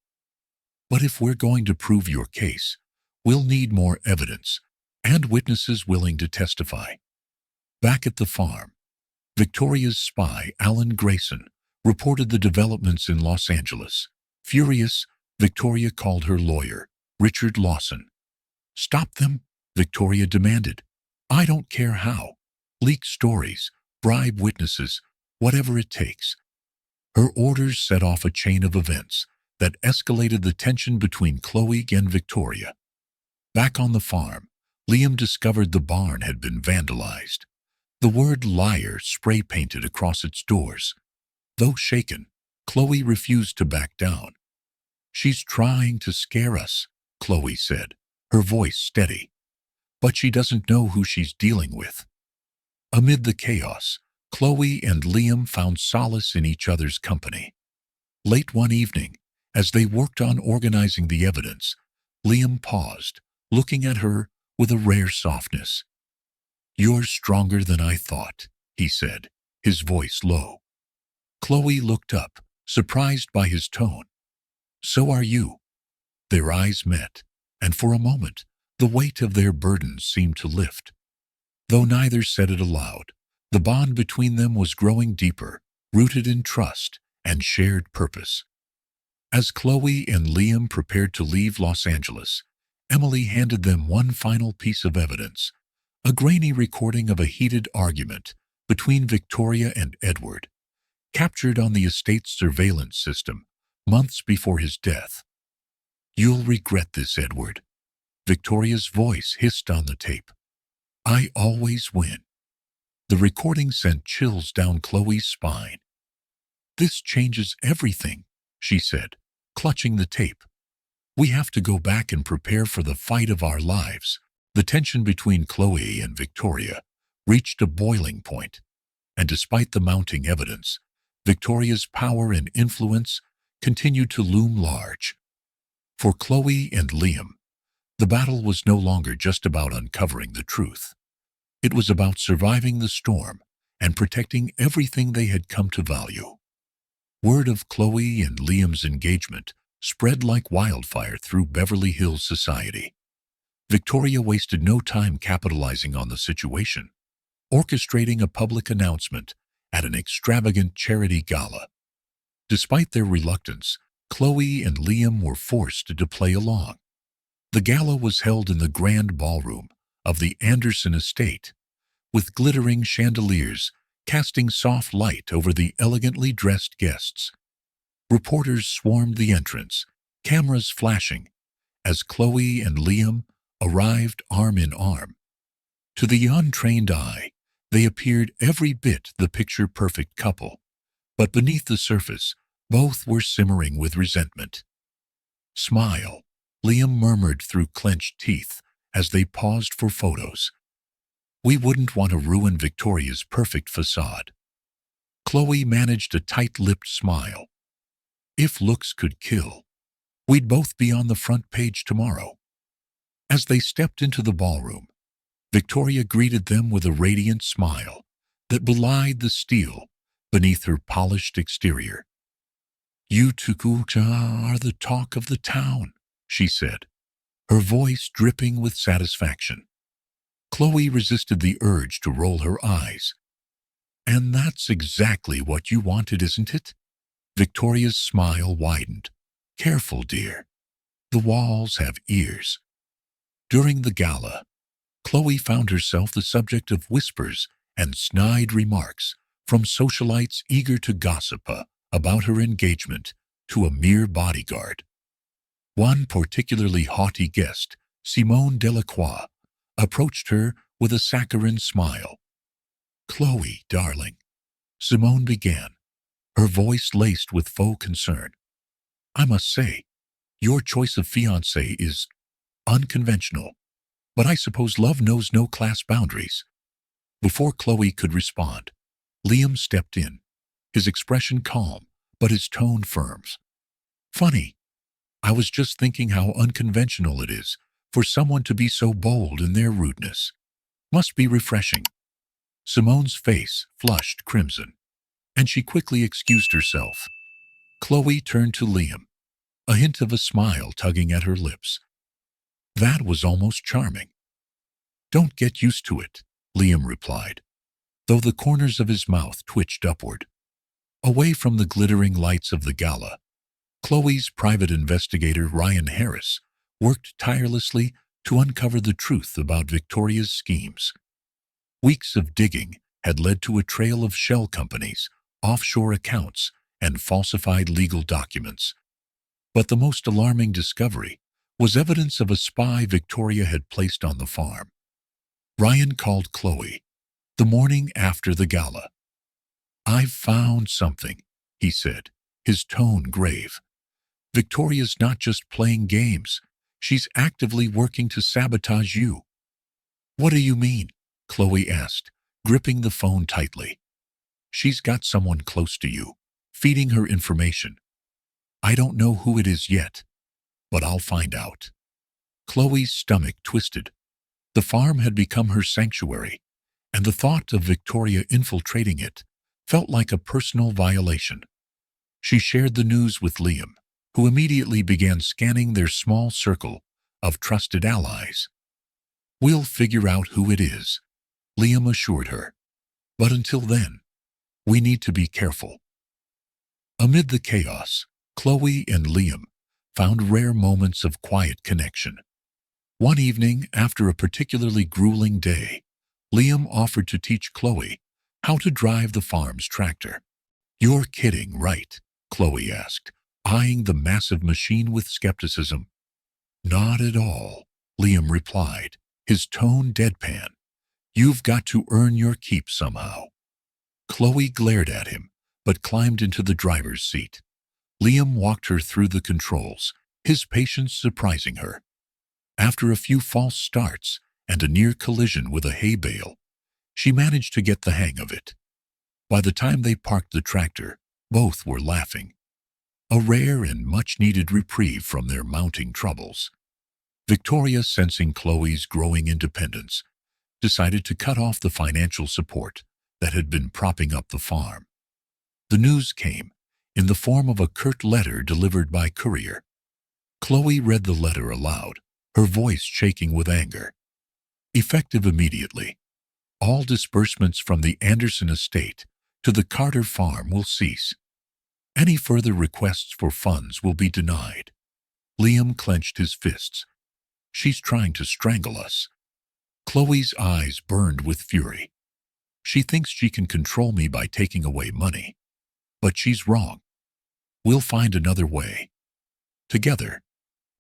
But if we're going to prove your case, we'll need more evidence and witnesses willing to testify. Back at the farm, Victoria's spy, Alan Grayson, reported the developments in Los Angeles. Furious, Victoria called her lawyer, Richard Lawson. "Stop them," Victoria demanded. "I don't care how. Leak stories, bribe witnesses, whatever it takes." Her orders set off a chain of events that escalated the tension between Chloe and Victoria. Back on the farm, Liam discovered the barn had been vandalized. The word liar spray-painted across its doors. Though shaken, Chloe refused to back down. "She's trying to scare us," Chloe said, her voice steady. "But she doesn't know who she's dealing with." Amid the chaos, Chloe and Liam found solace in each other's company. Late one evening, as they worked on organizing the evidence, Liam paused, looking at her with a rare softness. "You're stronger than I thought," he said, his voice low. Chloe looked up, surprised by his tone. "So are you." Their eyes met, and for a moment, the weight of their burdens seemed to lift. Though neither said it aloud, the bond between them was growing deeper, rooted in trust and shared purpose. As Chloe and Liam prepared to leave Los Angeles, Emily handed them one final piece of evidence, a grainy recording of a heated argument between Victoria and Edward, captured on the estate's surveillance system months before his death. "You'll regret this, Edward," Victoria's voice hissed on the tape. "I always win." The recording sent chills down Chloe's spine. "This changes everything," she said, clutching the tape. "We have to go back and prepare for the fight of our lives." The tension between Chloe and Victoria reached a boiling point, and despite the mounting evidence, Victoria's power and influence continued to loom large. For Chloe and Liam, the battle was no longer just about uncovering the truth. It was about surviving the storm and protecting everything they had come to value. Word of Chloe and Liam's engagement spread like wildfire through Beverly Hills society. Victoria wasted no time capitalizing on the situation, orchestrating a public announcement at an extravagant charity gala. Despite their reluctance, Chloe and Liam were forced to play along. The gala was held in the grand ballroom of the Anderson estate, with glittering chandeliers casting soft light over the elegantly dressed guests. Reporters swarmed the entrance, cameras flashing, as Chloe and Liam arrived arm in arm. To the untrained eye, they appeared every bit the picture-perfect couple, but beneath the surface, both were simmering with resentment. "Smile," Liam murmured through clenched teeth as they paused for photos. "We wouldn't want to ruin Victoria's perfect facade." Chloe managed a tight-lipped smile. "If looks could kill, we'd both be on the front page tomorrow." As they stepped into the ballroom, Victoria greeted them with a radiant smile that belied the steel beneath her polished exterior. "You two are the talk of the town," she said, her voice dripping with satisfaction. Chloe resisted the urge to roll her eyes. "And that's exactly what you wanted, isn't it?" Victoria's smile widened. "Careful, dear. The walls have ears." During the gala, Chloe found herself the subject of whispers and snide remarks from socialites eager to gossip about her engagement to a mere bodyguard. One particularly haughty guest, Simone Delacroix, approached her with a saccharine smile. "Chloe, darling," Simone began, her voice laced with faux concern, "I must say, your choice of fiancé is unconventional, but I suppose love knows no class boundaries." Before Chloe could respond, Liam stepped in, his expression calm, but his tone firm. "Funny. I was just thinking how unconventional it is for someone to be so bold in their rudeness. Must be refreshing." Simone's face flushed crimson, and she quickly excused herself. Chloe turned to Liam, a hint of a smile tugging at her lips. "That was almost charming." "Don't get used to it," Liam replied, though the corners of his mouth twitched upward. Away from the glittering lights of the gala, Chloe's private investigator, Ryan Harris, worked tirelessly to uncover the truth about Victoria's schemes. Weeks of digging had led to a trail of shell companies, offshore accounts, and falsified legal documents. But the most alarming discovery was evidence of a spy Victoria had placed on the farm. Ryan called Chloe the morning after the gala. "I've found something," he said, his tone grave. "Victoria's not just playing games. She's actively working to sabotage you." "What do you mean?" Chloe asked, gripping the phone tightly. "She's got someone close to you, feeding her information. I don't know who it is yet, but I'll find out." Chloe's stomach twisted. The farm had become her sanctuary, and the thought of Victoria infiltrating it felt like a personal violation. She shared the news with Liam, who immediately began scanning their small circle of trusted allies. "We'll figure out who it is," Liam assured her. "But until then, we need to be careful." Amid the chaos, Chloe and Liam found rare moments of quiet connection. One evening, after a particularly grueling day, Liam offered to teach Chloe how to drive the farm's tractor. "You're kidding, right?" Chloe asked, eyeing the massive machine with skepticism. "Not at all," Liam replied, his tone deadpan. "You've got to earn your keep somehow." Chloe glared at him, but climbed into the driver's seat. Liam walked her through the controls, his patience surprising her. After a few false starts and a near collision with a hay bale, she managed to get the hang of it. By the time they parked the tractor, both were laughing. A rare and much-needed reprieve from their mounting troubles. Victoria, sensing Chloe's growing independence, decided to cut off the financial support that had been propping up the farm. The news came in the form of a curt letter delivered by courier. Chloe read the letter aloud, her voice shaking with anger. "Effective immediately. All disbursements from the Anderson estate to the Carter farm will cease. Any further requests for funds will be denied." Liam clenched his fists. "She's trying to strangle us." Chloe's eyes burned with fury. "She thinks she can control me by taking away money. But she's wrong. We'll find another way." Together,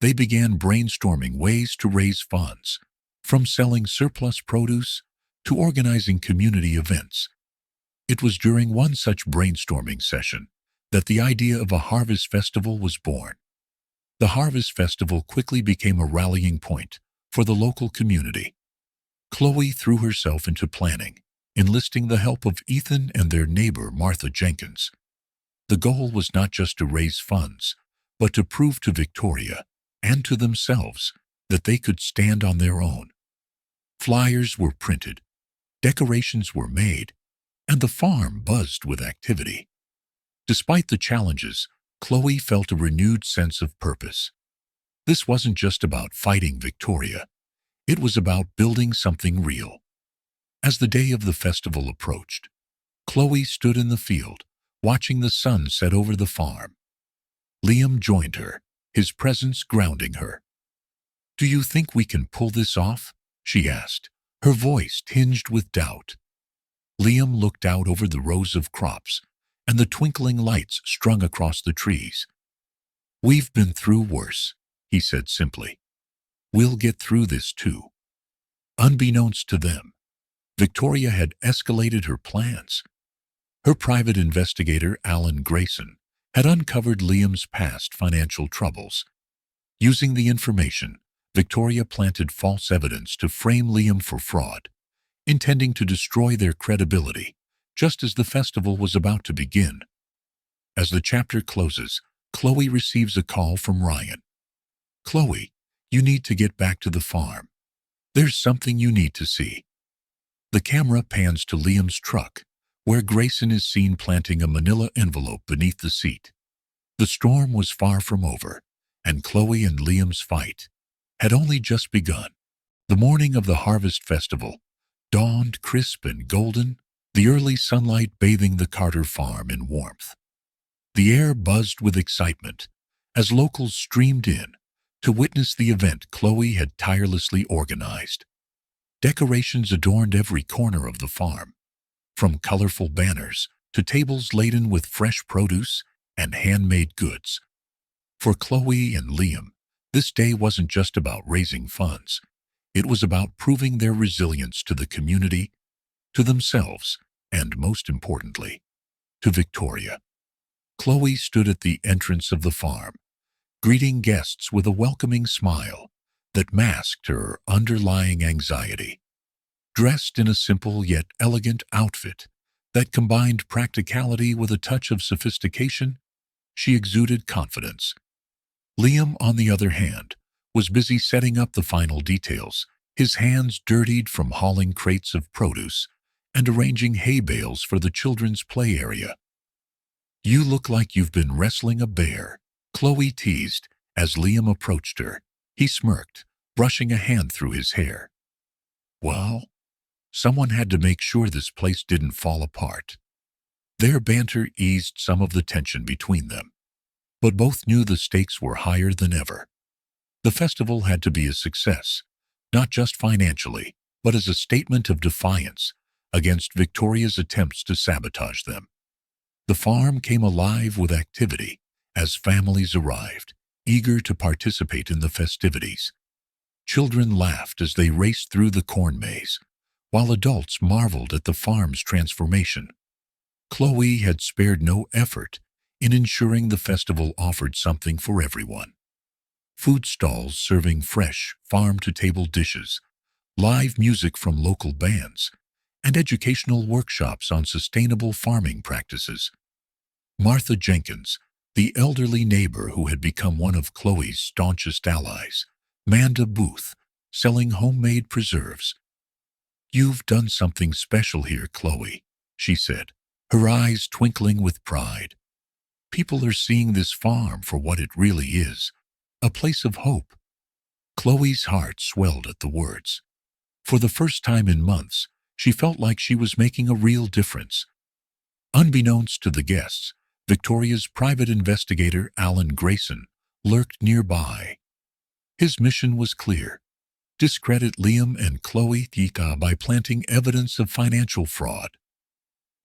they began brainstorming ways to raise funds, from selling surplus produce to organizing community events. It was during one such brainstorming session that the idea of a harvest festival was born. The harvest festival quickly became a rallying point for the local community. Chloe threw herself into planning, enlisting the help of Ethan and their neighbor Martha Jenkins. The goal was not just to raise funds, but to prove to Victoria and to themselves that they could stand on their own. Flyers were printed, decorations were made, and the farm buzzed with activity. Despite the challenges, Chloe felt a renewed sense of purpose. This wasn't just about fighting Victoria. It was about building something real. As the day of the festival approached, Chloe stood in the field, watching the sun set over the farm. Liam joined her, his presence grounding her. "Do you think we can pull this off?" she asked, her voice tinged with doubt. Liam looked out over the rows of crops and the twinkling lights strung across the trees. "We've been through worse," he said simply. "We'll get through this too." Unbeknownst to them, Victoria had escalated her plans. Her private investigator, Alan Grayson, had uncovered Liam's past financial troubles. Using the information, Victoria planted false evidence to frame Liam for fraud, intending to destroy their credibility, just as the festival was about to begin. As the chapter closes, Chloe receives a call from Ryan. "Chloe, you need to get back to the farm. There's something you need to see." The camera pans to Liam's truck, where Grayson is seen planting a manila envelope beneath the seat. The storm was far from over, and Chloe and Liam's fight had only just begun. The morning of the harvest festival dawned crisp and golden, the early sunlight bathing the Carter farm in warmth. The air buzzed with excitement, as locals streamed in to witness the event Chloe had tirelessly organized. Decorations adorned every corner of the farm, from colorful banners to tables laden with fresh produce and handmade goods. For Chloe and Liam, this day wasn't just about raising funds. It was about proving their resilience to the community, to themselves, and most importantly, to Victoria. Chloe stood at the entrance of the farm, greeting guests with a welcoming smile that masked her underlying anxiety. Dressed in a simple yet elegant outfit that combined practicality with a touch of sophistication, she exuded confidence. Liam, on the other hand, was busy setting up the final details, his hands dirtied from hauling crates of produce and arranging hay bales for the children's play area. "You look like you've been wrestling a bear," Chloe teased as Liam approached her. He smirked, brushing a hand through his hair. "Well, someone had to make sure this place didn't fall apart." Their banter eased some of the tension between them, but both knew the stakes were higher than ever. The festival had to be a success, not just financially, but as a statement of defiance against Victoria's attempts to sabotage them. The farm came alive with activity as families arrived, eager to participate in the festivities. Children laughed as they raced through the corn maze, while adults marveled at the farm's transformation. Chloe had spared no effort in ensuring the festival offered something for everyone. Food stalls serving fresh, farm-to-table dishes, live music from local bands, and educational workshops on sustainable farming practices. Martha Jenkins, the elderly neighbor who had become one of Chloe's staunchest allies, manned a booth, selling homemade preserves. "You've done something special here, Chloe," she said, her eyes twinkling with pride. "People are seeing this farm for what it really is, a place of hope." Chloe's heart swelled at the words. For the first time in months, she felt like she was making a real difference. Unbeknownst to the guests, Victoria's private investigator, Alan Grayson, lurked nearby. His mission was clear: discredit Liam and Chloe Thika by planting evidence of financial fraud.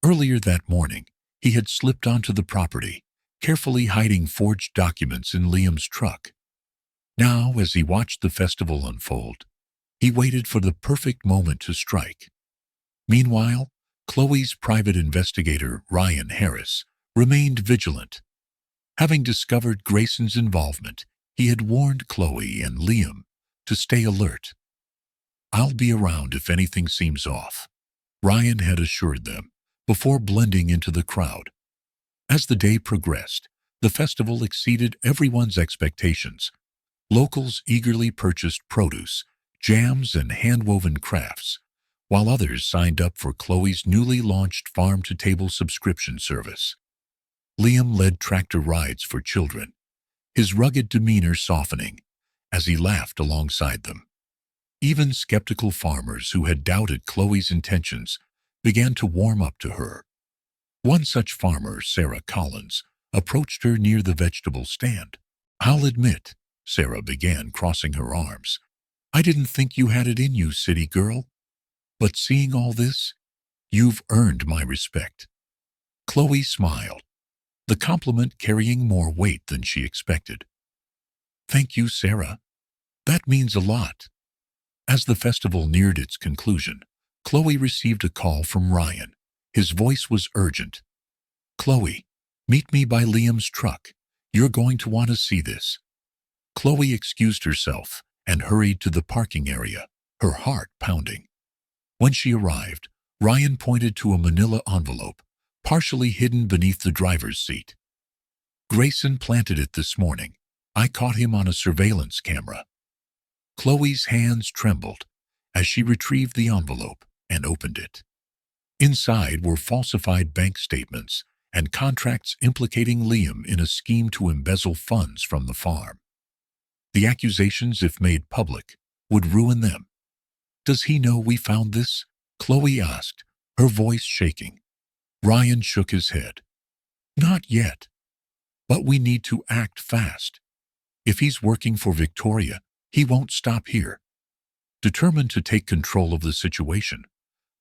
Earlier that morning, he had slipped onto the property, carefully hiding forged documents in Liam's truck. Now, as he watched the festival unfold, he waited for the perfect moment to strike. Meanwhile, Chloe's private investigator, Ryan Harris, remained vigilant. Having discovered Grayson's involvement, he had warned Chloe and Liam to stay alert. "I'll be around if anything seems off," Ryan had assured them, before blending into the crowd. As the day progressed, the festival exceeded everyone's expectations. Locals eagerly purchased produce, jams, and hand-woven crafts, while others signed up for Chloe's newly launched farm-to-table subscription service. Liam led tractor rides for children, his rugged demeanor softening as he laughed alongside them. Even skeptical farmers who had doubted Chloe's intentions began to warm up to her. One such farmer, Sarah Collins, approached her near the vegetable stand. "I'll admit," Sarah began, crossing her arms, "I didn't think you had it in you, city girl. But seeing all this, you've earned my respect." Chloe smiled, the compliment carrying more weight than she expected. "Thank you, Sarah. That means a lot." As the festival neared its conclusion, Chloe received a call from Ryan. His voice was urgent. "Chloe, meet me by Liam's truck. You're going to want to see this." Chloe excused herself and hurried to the parking area, her heart pounding. When she arrived, Ryan pointed to a manila envelope, partially hidden beneath the driver's seat. "Grayson planted it this morning. I caught him on a surveillance camera." Chloe's hands trembled as she retrieved the envelope and opened it. Inside were falsified bank statements and contracts implicating Liam in a scheme to embezzle funds from the farm. The accusations, if made public, would ruin them. "Does he know we found this?" Chloe asked, her voice shaking. Ryan shook his head. "Not yet. But we need to act fast. If he's working for Victoria, he won't stop here. Determined to take control of the situation,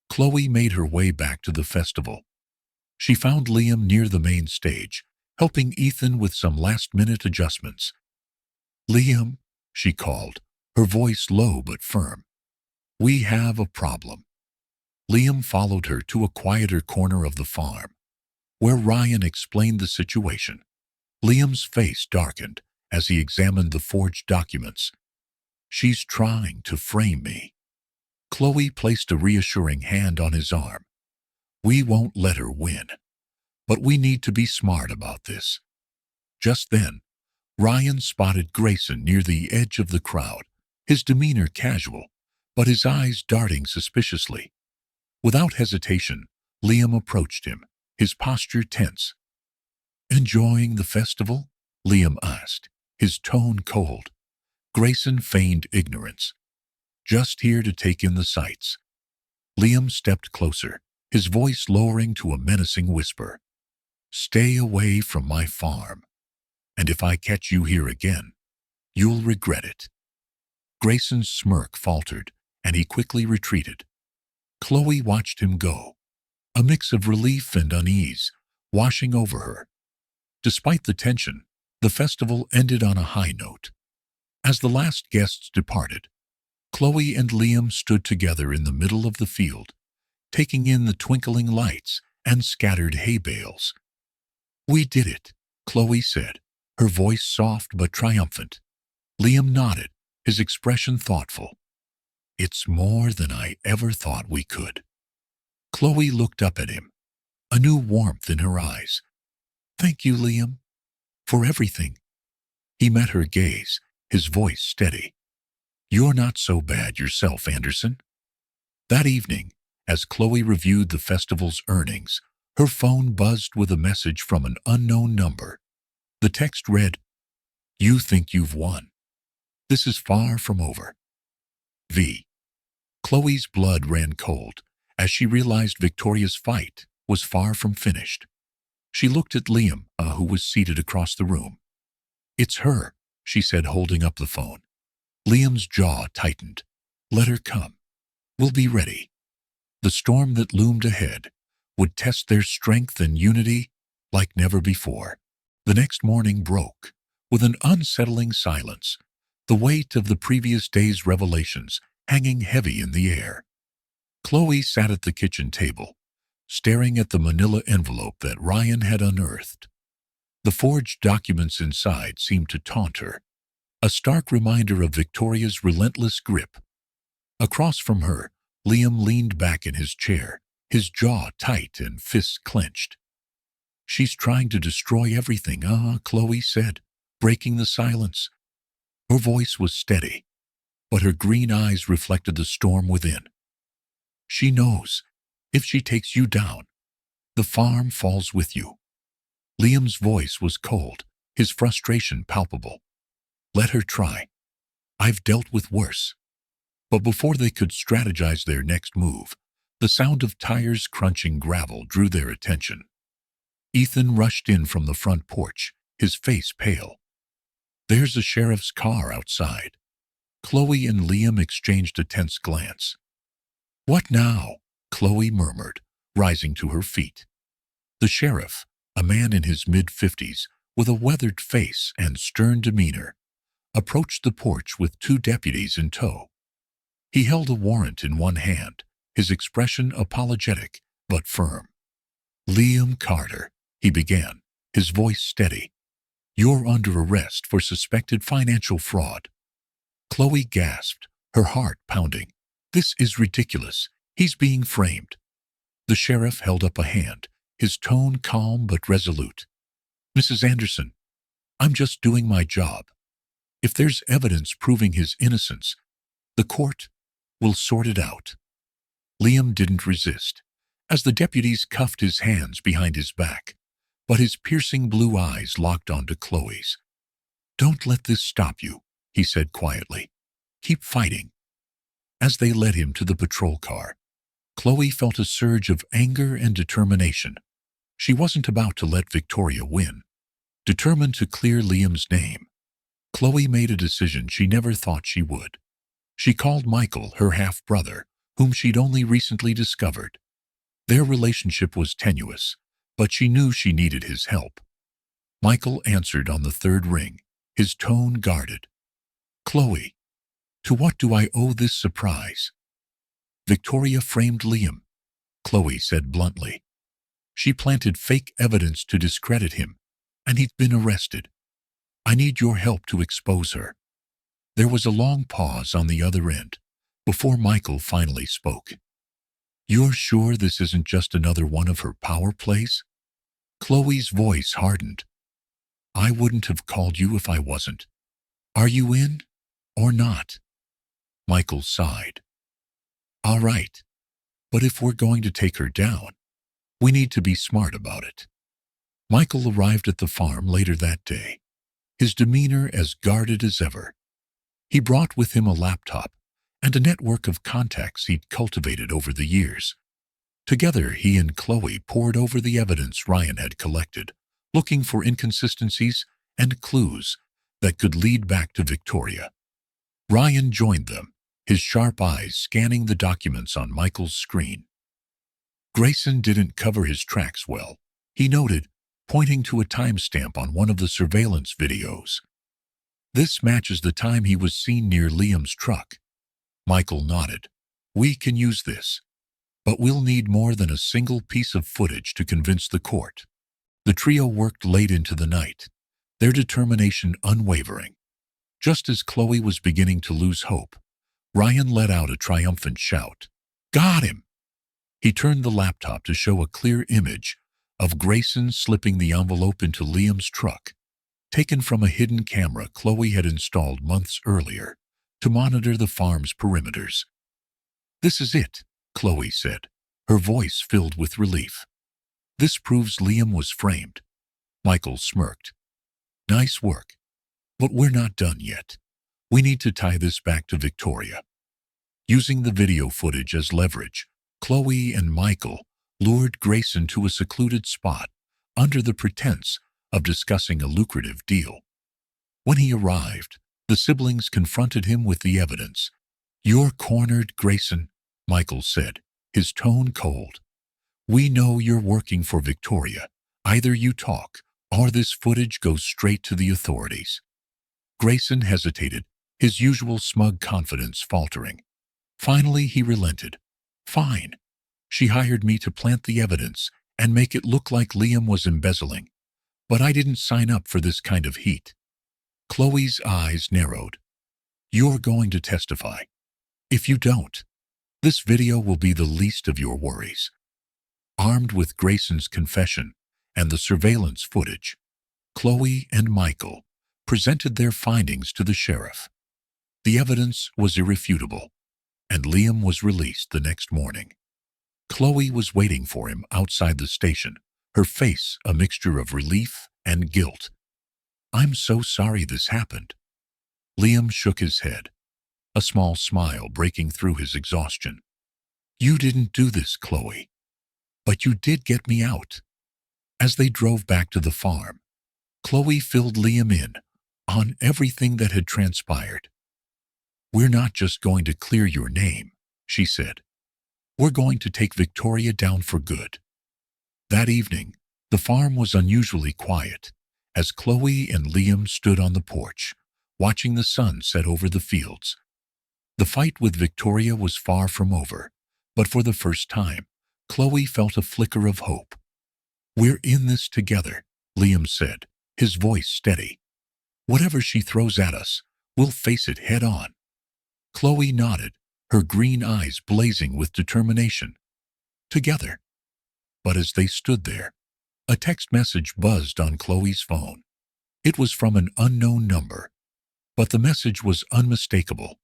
Chloe made her way back to the festival. She found Liam near the main stage, helping Ethan with some last-minute adjustments. "Liam," she called, her voice low but firm. "We have a problem." Liam followed her to a quieter corner of the farm, where Ryan explained the situation. Liam's face darkened as he examined the forged documents. "She's trying to frame me." Chloe placed a reassuring hand on his arm. "We won't let her win, but we need to be smart about this." Just then, Ryan spotted Grayson near the edge of the crowd, his demeanor casual, but his eyes darting suspiciously. Without hesitation, Liam approached him, his posture tense. "Enjoying the festival?" Liam asked, his tone cold. Grayson feigned ignorance. "Just here to take in the sights." Liam stepped closer, his voice lowering to a menacing whisper. "Stay away from my farm, and if I catch you here again, you'll regret it." Grayson's smirk faltered, and he quickly retreated. Chloe watched him go, a mix of relief and unease washing over her. Despite the tension, the festival ended on a high note. As the last guests departed, Chloe and Liam stood together in the middle of the field, taking in the twinkling lights and scattered hay bales. "We did it," Chloe said, her voice soft but triumphant. Liam nodded, his expression thoughtful. "It's more than I ever thought we could." Chloe looked up at him, a new warmth in her eyes. "Thank you, Liam, for everything." He met her gaze, his voice steady. "You're not so bad yourself, Anderson." That evening, as Chloe reviewed the festival's earnings, her phone buzzed with a message from an unknown number. The text read, "You think you've won. This is far from over. V." Chloe's blood ran cold as she realized Victoria's fight was far from finished. She looked at Liam, who was seated across the room. "It's her," she said, holding up the phone. Liam's jaw tightened. "Let her come. We'll be ready." The storm that loomed ahead would test their strength and unity like never before. The next morning broke with an unsettling silence, the weight of the previous day's revelations hanging heavy in the air. Chloe sat at the kitchen table, staring at the manila envelope that Ryan had unearthed. The forged documents inside seemed to taunt her, a stark reminder of Victoria's relentless grip. Across from her, Liam leaned back in his chair, his jaw tight and fists clenched. "She's trying to destroy everything, Chloe said, breaking the silence. Her voice was steady, but her green eyes reflected the storm within. "She knows. If she takes you down, the farm falls with you." Liam's voice was cold, his frustration palpable. "Let her try. I've dealt with worse." But before they could strategize their next move, the sound of tires crunching gravel drew their attention. Ethan rushed in from the front porch, his face pale. "There's a sheriff's car outside." Chloe and Liam exchanged a tense glance. "What now?" Chloe murmured, rising to her feet. The sheriff, a man in his mid-50s, with a weathered face and stern demeanor, approached the porch with 2 deputies in tow. He held a warrant in one hand, his expression apologetic but firm. "Liam Carter," he began, his voice steady. "You're under arrest for suspected financial fraud." Chloe gasped, her heart pounding. "This is ridiculous. He's being framed." The sheriff held up a hand, his tone calm but resolute. "Mrs. Anderson, I'm just doing my job. If there's evidence proving his innocence, the court will sort it out." Liam didn't resist, as the deputies cuffed his hands behind his back, but his piercing blue eyes locked onto Chloe's. "Don't let this stop you," he said quietly. "Keep fighting." As they led him to the patrol car, Chloe felt a surge of anger and determination. She wasn't about to let Victoria win. Determined to clear Liam's name, Chloe made a decision she never thought she would. She called Michael, her half-brother, whom she'd only recently discovered. Their relationship was tenuous, but she knew she needed his help. Michael answered on the third ring, his tone guarded. "Chloe, to what do I owe this surprise?" "Victoria framed Liam," Chloe said bluntly. "She planted fake evidence to discredit him, and he's been arrested. I need your help to expose her." There was a long pause on the other end, before Michael finally spoke. "You're sure this isn't just another one of her power plays?" Chloe's voice hardened. "I wouldn't have called you if I wasn't. Are you in, or not?" Michael sighed. "All right, but if we're going to take her down, we need to be smart about it." Michael arrived at the farm later that day, his demeanor as guarded as ever. He brought with him a laptop and a network of contacts he'd cultivated over the years. Together, he and Chloe pored over the evidence Ryan had collected, looking for inconsistencies and clues that could lead back to Victoria. Ryan joined them, his sharp eyes scanning the documents on Michael's screen. Grayson didn't cover his tracks well, he noted, pointing to a timestamp on one of the surveillance videos. "This matches the time he was seen near Liam's truck." Michael nodded. "We can use this, but we'll need more than a single piece of footage to convince the court." The trio worked late into the night, their determination unwavering. Just as Chloe was beginning to lose hope, Ryan let out a triumphant shout. "Got him!" He turned the laptop to show a clear image of Grayson slipping the envelope into Liam's truck, taken from a hidden camera Chloe had installed months earlier to monitor the farm's perimeters. "This is it," Chloe said, her voice filled with relief. "This proves Liam was framed." Michael smirked. "Nice work, but we're not done yet. We need to tie this back to Victoria." Using the video footage as leverage, Chloe and Michael lured Grayson to a secluded spot under the pretense of discussing a lucrative deal. When he arrived, the siblings confronted him with the evidence. "You're cornered, Grayson," Michael said, his tone cold. "We know you're working for Victoria. Either you talk, or this footage goes straight to the authorities." Grayson hesitated, his usual smug confidence faltering. Finally, he relented. "Fine. She hired me to plant the evidence and make it look like Liam was embezzling. But I didn't sign up for this kind of heat." Chloe's eyes narrowed. "You're going to testify. If you don't, this video will be the least of your worries." Armed with Grayson's confession and the surveillance footage, Chloe and Michael presented their findings to the sheriff. The evidence was irrefutable, and Liam was released the next morning. Chloe was waiting for him outside the station, her face a mixture of relief and guilt. "I'm so sorry this happened." Liam shook his head, a small smile breaking through his exhaustion. "You didn't do this, Chloe. But you did get me out." As they drove back to the farm, Chloe filled Liam in on everything that had transpired. "We're not just going to clear your name," she said. "We're going to take Victoria down for good." That evening, the farm was unusually quiet, as Chloe and Liam stood on the porch, watching the sun set over the fields. The fight with Victoria was far from over, but for the first time, Chloe felt a flicker of hope. "We're in this together," Liam said, his voice steady. "Whatever she throws at us, we'll face it head on." Chloe nodded, her green eyes blazing with determination. "Together." But as they stood there, a text message buzzed on Chloe's phone. It was from an unknown number, but the message was unmistakable.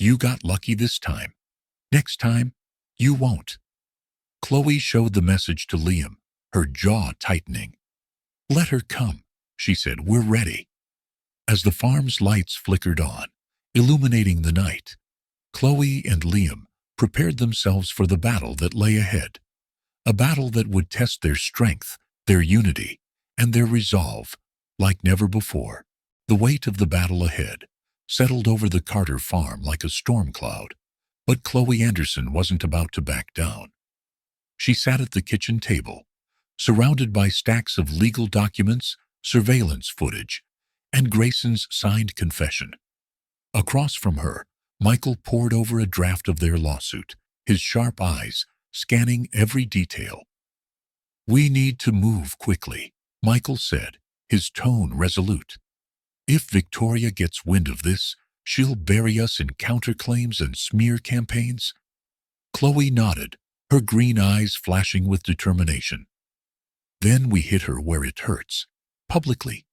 "You got lucky this time. Next time, you won't." Chloe showed the message to Liam, her jaw tightening. "Let her come," she said. "We're ready." As the farm's lights flickered on, illuminating the night, Chloe and Liam prepared themselves for the battle that lay ahead. A battle that would test their strength, their unity, and their resolve, like never before. The weight of the battle ahead settled over the Carter farm like a storm cloud, but Chloe Anderson wasn't about to back down. She sat at the kitchen table, surrounded by stacks of legal documents, surveillance footage, and Grayson's signed confession. Across from her, Michael pored over a draft of their lawsuit, his sharp eyes scanning every detail. "We need to move quickly," Michael said, his tone resolute. "If Victoria gets wind of this, she'll bury us in counterclaims and smear campaigns." Chloe nodded, her green eyes flashing with determination. "Then we hit her where it hurts, publicly.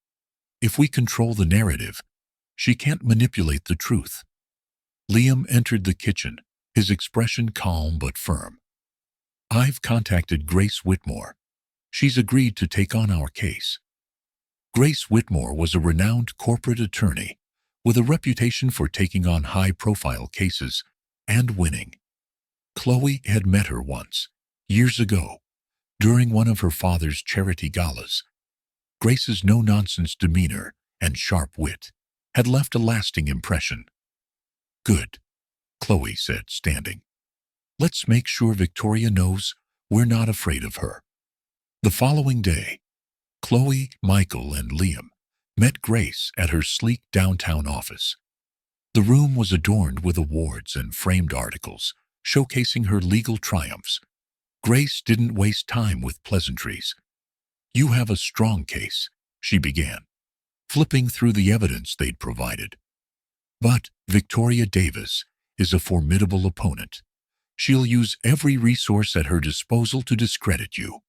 If we control the narrative, she can't manipulate the truth." Liam entered the kitchen, his expression calm but firm. "I've contacted Grace Whitmore. She's agreed to take on our case." Grace Whitmore was a renowned corporate attorney with a reputation for taking on high-profile cases and winning. Chloe had met her once, years ago, during one of her father's charity galas. Grace's no-nonsense demeanor and sharp wit had left a lasting impression. "Good," Chloe said, standing. "Let's make sure Victoria knows we're not afraid of her." The following day, Chloe, Michael, and Liam met Grace at her sleek downtown office. The room was adorned with awards and framed articles, showcasing her legal triumphs. Grace didn't waste time with pleasantries. "You have a strong case," she began, flipping through the evidence they'd provided. "But Victoria Davis is a formidable opponent. She'll use every resource at her disposal to discredit you."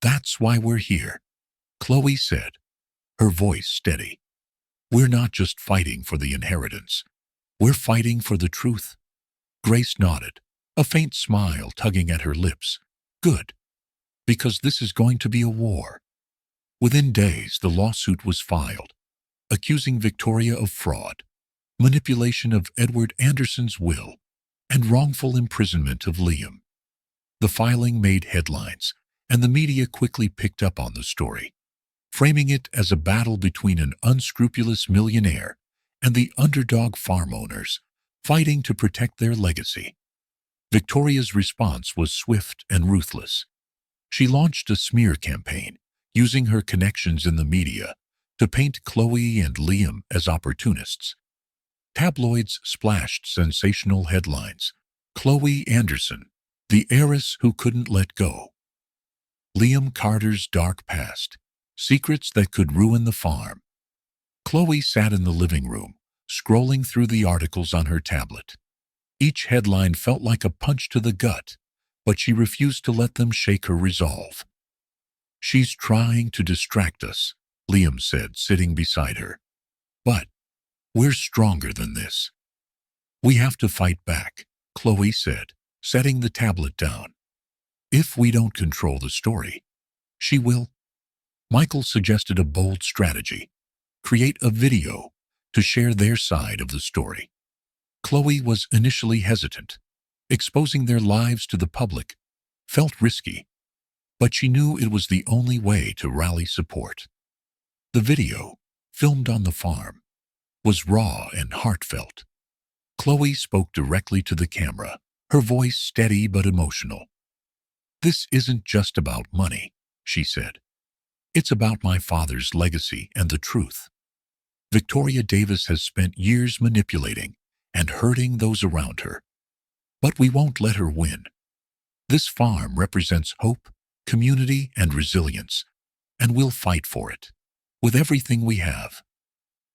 "That's why we're here," Chloe said, her voice steady. "We're not just fighting for the inheritance. We're fighting for the truth." Grace nodded, a faint smile tugging at her lips. "Good, because this is going to be a war." Within days, the lawsuit was filed, accusing Victoria of fraud, manipulation of Edward Anderson's will, and wrongful imprisonment of Liam. The filing made headlines, and the media quickly picked up on the story, framing it as a battle between an unscrupulous millionaire and the underdog farm owners fighting to protect their legacy. Victoria's response was swift and ruthless. She launched a smear campaign, using her connections in the media to paint Chloe and Liam as opportunists. Tabloids splashed sensational headlines: "Chloe Anderson, the heiress who couldn't let go." "Liam Carter's dark past, secrets that could ruin the farm." Chloe sat in the living room, scrolling through the articles on her tablet. Each headline felt like a punch to the gut, but she refused to let them shake her resolve. "She's trying to distract us," Liam said, sitting beside her. "But we're stronger than this. We have to fight back," Chloe said, setting the tablet down. "If we don't control the story, she will." Michael suggested a bold strategy: create a video to share their side of the story. Chloe was initially hesitant. Exposing their lives to the public felt risky, but she knew it was the only way to rally support. The video, filmed on the farm, was raw and heartfelt. Chloe spoke directly to the camera, her voice steady but emotional. "This isn't just about money," she said. "It's about my father's legacy and the truth. Victoria Davis has spent years manipulating and hurting those around her. But we won't let her win. This farm represents hope, community, and resilience, and we'll fight for it, with everything we have."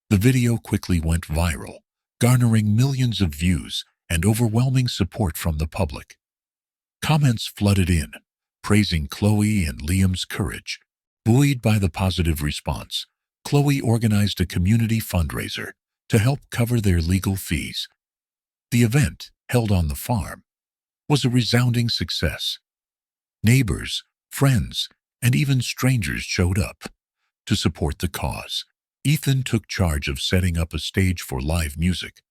The video quickly went viral, garnering millions of views and overwhelming support from the public. Comments flooded in, praising Chloe and Liam's courage. Buoyed by the positive response, Chloe organized a community fundraiser to help cover their legal fees. The event, held on the farm, was a resounding success. Neighbors, friends, and even strangers showed up to support the cause. Ethan took charge of setting up a stage for live music,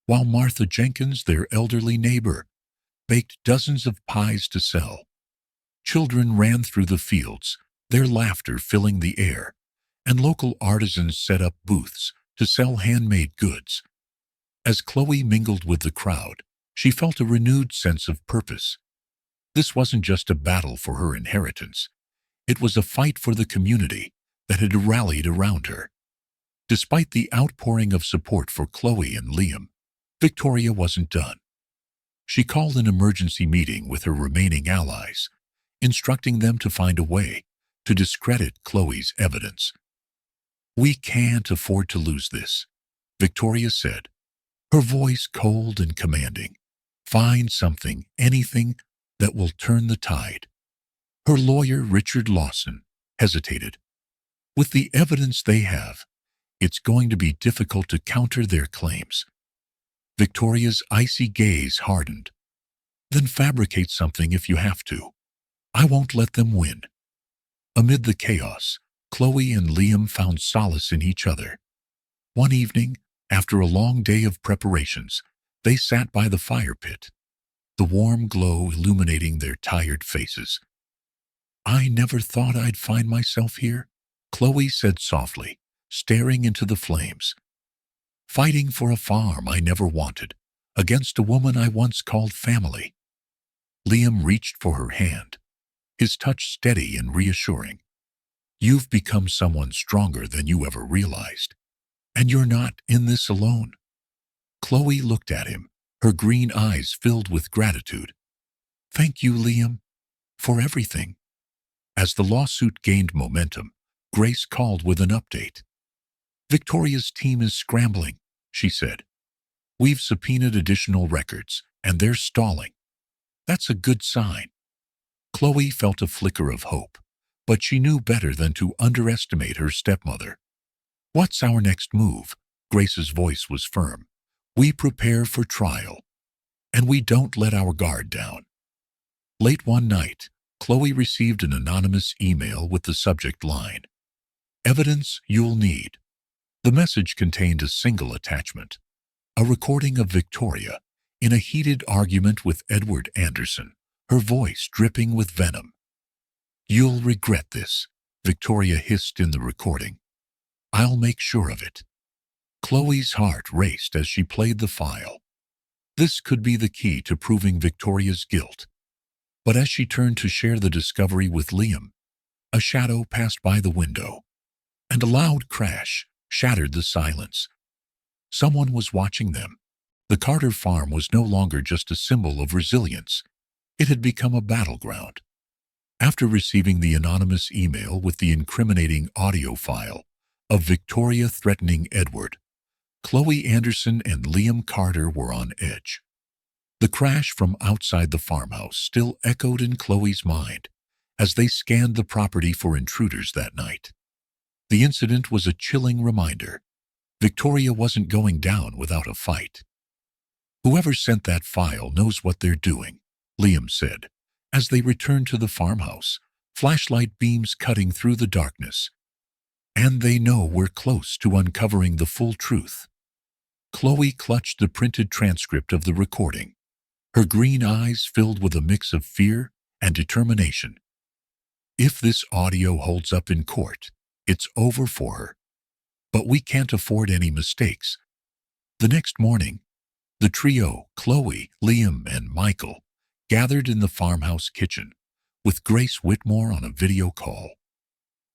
while Martha Jenkins, their elderly neighbor, baked dozens of pies to sell. Children ran through the fields, their laughter filling the air, and local artisans set up booths to sell handmade goods. As Chloe mingled with the crowd, she felt a renewed sense of purpose. This wasn't just a battle for her inheritance. It was a fight for the community that had rallied around her. Despite the outpouring of support for Chloe and Liam, Victoria wasn't done. She called an emergency meeting with her remaining allies, instructing them to find a way to discredit Chloe's evidence. "We can't afford to lose this," Victoria said, her voice cold and commanding. "Find something, anything, that will turn the tide." Her lawyer, Richard Lawson, hesitated. "With the evidence they have, it's going to be difficult to counter their claims." Victoria's icy gaze hardened. "Then fabricate something if you have to. I won't let them win." Amid the chaos, Chloe and Liam found solace in each other. One evening, after a long day of preparations, they sat by the fire pit, the warm glow illuminating their tired faces. "I never thought I'd find myself here," Chloe said softly, staring into the flames. "Fighting for a farm I never wanted, against a woman I once called family." Liam reached for her hand, his touch steady and reassuring. "You've become someone stronger than you ever realized. And you're not in this alone." Chloe looked at him, her green eyes filled with gratitude. "Thank you, Liam, for everything." As the lawsuit gained momentum, Grace called with an update. "Victoria's team is scrambling," she said. "We've subpoenaed additional records, and they're stalling." "That's a good sign." Chloe felt a flicker of hope, but she knew better than to underestimate her stepmother. "What's our next move?" Grace's voice was firm. "We prepare for trial, and we don't let our guard down." Late one night, Chloe received an anonymous email with the subject line, "Evidence you'll need." The message contained a single attachment, a recording of Victoria in a heated argument with Edward Anderson, her voice dripping with venom. "You'll regret this," Victoria hissed in the recording. "I'll make sure of it." Chloe's heart raced as she played the file. This could be the key to proving Victoria's guilt. But as she turned to share the discovery with Liam, a shadow passed by the window, and a loud crash shattered the silence. Someone was watching them. The Carter farm was no longer just a symbol of resilience. It had become a battleground. After receiving the anonymous email with the incriminating audio file of Victoria threatening Edward, Chloe Anderson and Liam Carter were on edge. The crash from outside the farmhouse still echoed in Chloe's mind as they scanned the property for intruders that night. The incident was a chilling reminder. Victoria wasn't going down without a fight. "Whoever sent that file knows what they're doing," Liam said, as they returned to the farmhouse, flashlight beams cutting through the darkness. "And they know we're close to uncovering the full truth." Chloe clutched the printed transcript of the recording, her green eyes filled with a mix of fear and determination. If this audio holds up in court, it's over for her. But we can't afford any mistakes. The next morning, the trio, Chloe, Liam, and Michael, gathered in the farmhouse kitchen, with Grace Whitmore on a video call.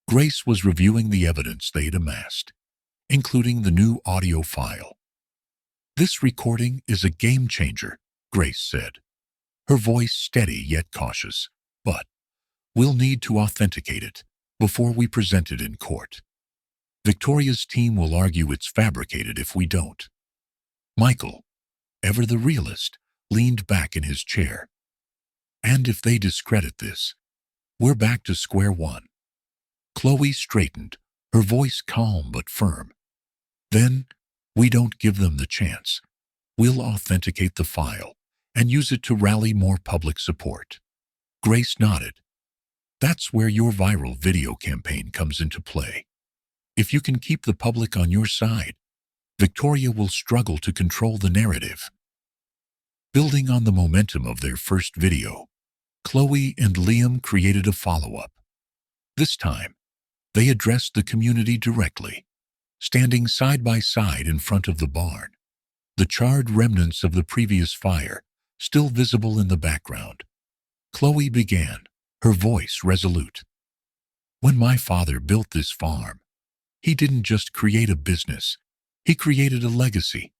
Grace was reviewing the evidence they'd amassed, including the new audio file. "This recording is a game changer," Grace said, her voice steady yet cautious. "But we'll need to authenticate it before we present it in court. Victoria's team will argue it's fabricated if we don't." Michael, ever the realist, leaned back in his chair. "And if they discredit this, we're back to square one." Chloe straightened, her voice calm but firm. "Then we don't give them the chance. We'll authenticate the file and use it to rally more public support." Grace nodded. "That's where your viral video campaign comes into play. If you can keep the public on your side, Victoria will struggle to control the narrative." Building on the momentum of their first video, Chloe and Liam created a follow-up. This time, they addressed the community directly, standing side by side in front of the barn, the charred remnants of the previous fire still visible in the background. Chloe began, her voice resolute. When my father built this farm, he didn't just create a business, he created a legacy.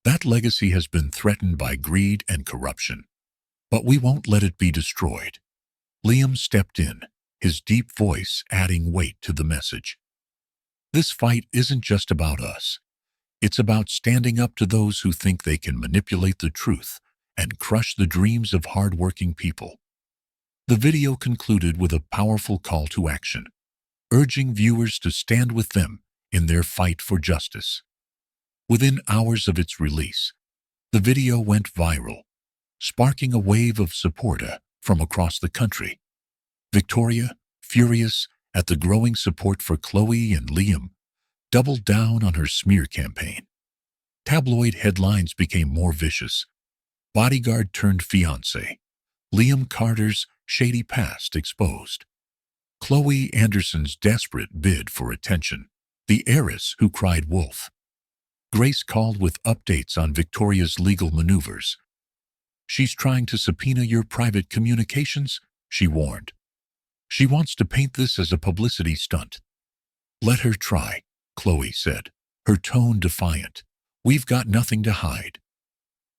That legacy has been threatened by greed and corruption, but we won't let it be destroyed. Liam stepped in, his deep voice adding weight to the message. This fight isn't just about us. It's about standing up to those who think they can manipulate the truth and crush the dreams of hard-working people. The video concluded with a powerful call to action, urging viewers to stand with them in their fight for justice. Within hours of its release, the video went viral, sparking a wave of support from across the country. Victoria, furious at the growing support for Chloe and Liam, doubled down on her smear campaign. Tabloid headlines became more vicious. Bodyguard turned fiancé. Liam Carter's shady past exposed. Chloe Anderson's desperate bid for attention. The heiress who cried wolf. Grace called with updates on Victoria's legal maneuvers. She's trying to subpoena your private communications, she warned. She wants to paint this as a publicity stunt. Let her try, Chloe said, her tone defiant. We've got nothing to hide.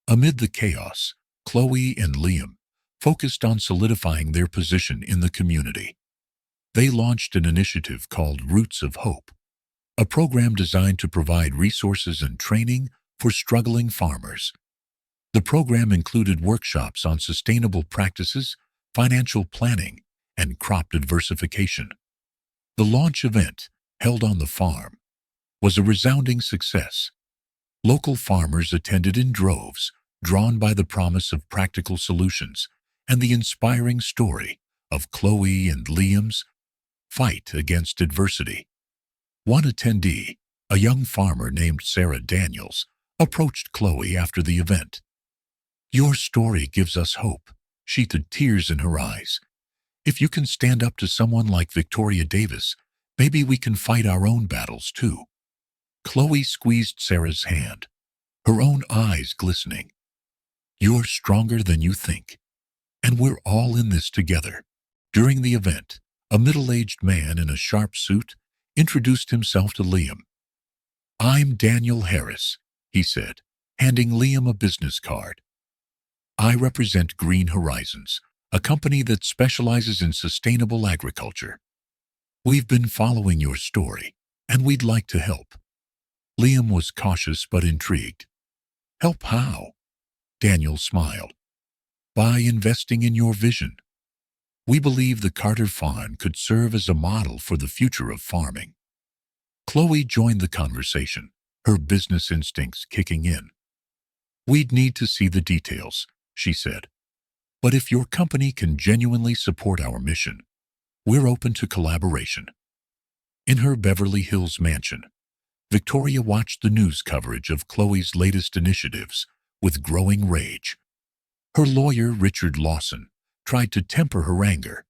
Amid the chaos, Chloe and Liam focused on solidifying their position in the community. They launched an initiative called Roots of Hope, a program designed to provide resources and training for struggling farmers. The program included workshops on sustainable practices, financial planning, and crop diversification. The launch event, held on the farm, was a resounding success. Local farmers attended in droves, drawn by the promise of practical solutions and the inspiring story of Chloe and Liam's fight against adversity. One attendee, a young farmer named Sarah Daniels, approached Chloe after the event. Your story gives us hope, she had tears in her eyes. If you can stand up to someone like Victoria Davis, maybe we can fight our own battles too. Chloe squeezed Sarah's hand, her own eyes glistening. You're stronger than you think, and we're all in this together. During the event, a middle-aged man in a sharp suit introduced himself to Liam. I'm Daniel Harris, he said, handing Liam a business card. I represent Green Horizons, a company that specializes in sustainable agriculture. We've been following your story, and we'd like to help. Liam was cautious but intrigued. Help how? Daniel smiled. By investing in your vision. We believe the Carter Farm could serve as a model for the future of farming. Chloe joined the conversation, her business instincts kicking in. We'd need to see the details, she said. But if your company can genuinely support our mission, we're open to collaboration. In her Beverly Hills mansion, Victoria watched the news coverage of Chloe's latest initiatives with growing rage. Her lawyer, Richard Lawson, tried to temper her anger.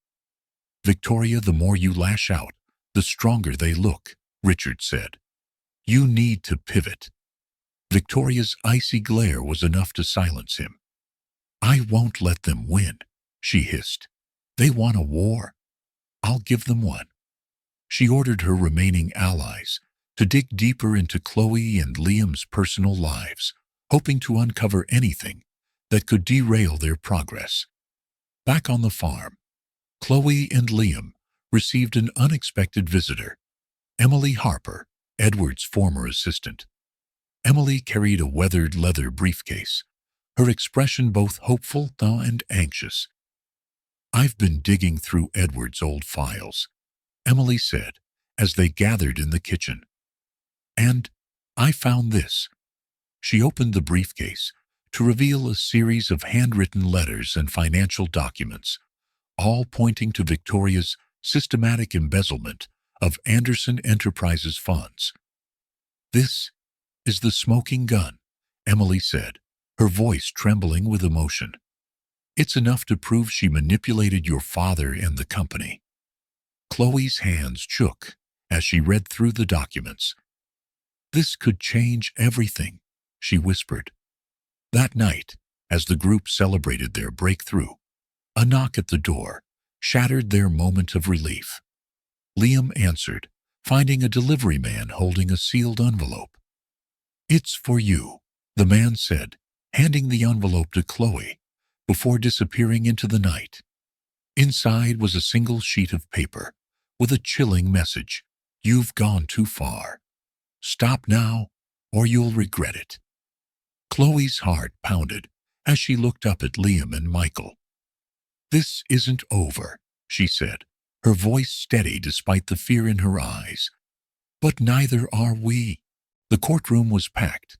Victoria, the more you lash out, the stronger they look, Richard said. You need to pivot. Victoria's icy glare was enough to silence him. I won't let them win, she hissed. They want a war. I'll give them one. She ordered her remaining allies to dig deeper into Chloe and Liam's personal lives, hoping to uncover anything that could derail their progress. Back on the farm, Chloe and Liam received an unexpected visitor, Emily Harper, Edward's former assistant. Emily carried a weathered leather briefcase, her expression both hopeful and anxious. I've been digging through Edward's old files, Emily said as they gathered in the kitchen. And I found this. She opened the briefcase to reveal a series of handwritten letters and financial documents, all pointing to Victoria's systematic embezzlement of Anderson Enterprises funds. This is the smoking gun, Emily said, her voice trembling with emotion. It's enough to prove she manipulated your father and the company. Chloe's hands shook as she read through the documents. "This could change everything," she whispered. That night, as the group celebrated their breakthrough, a knock at the door shattered their moment of relief. Liam answered, finding a delivery man holding a sealed envelope. "It's for you," the man said, handing the envelope to Chloe before disappearing into the night. Inside was a single sheet of paper with a chilling message: "You've gone too far. Stop now, or you'll regret it." Chloe's heart pounded as she looked up at Liam and Michael. "This isn't over," she said, her voice steady despite the fear in her eyes. "But neither are we." The courtroom was packed.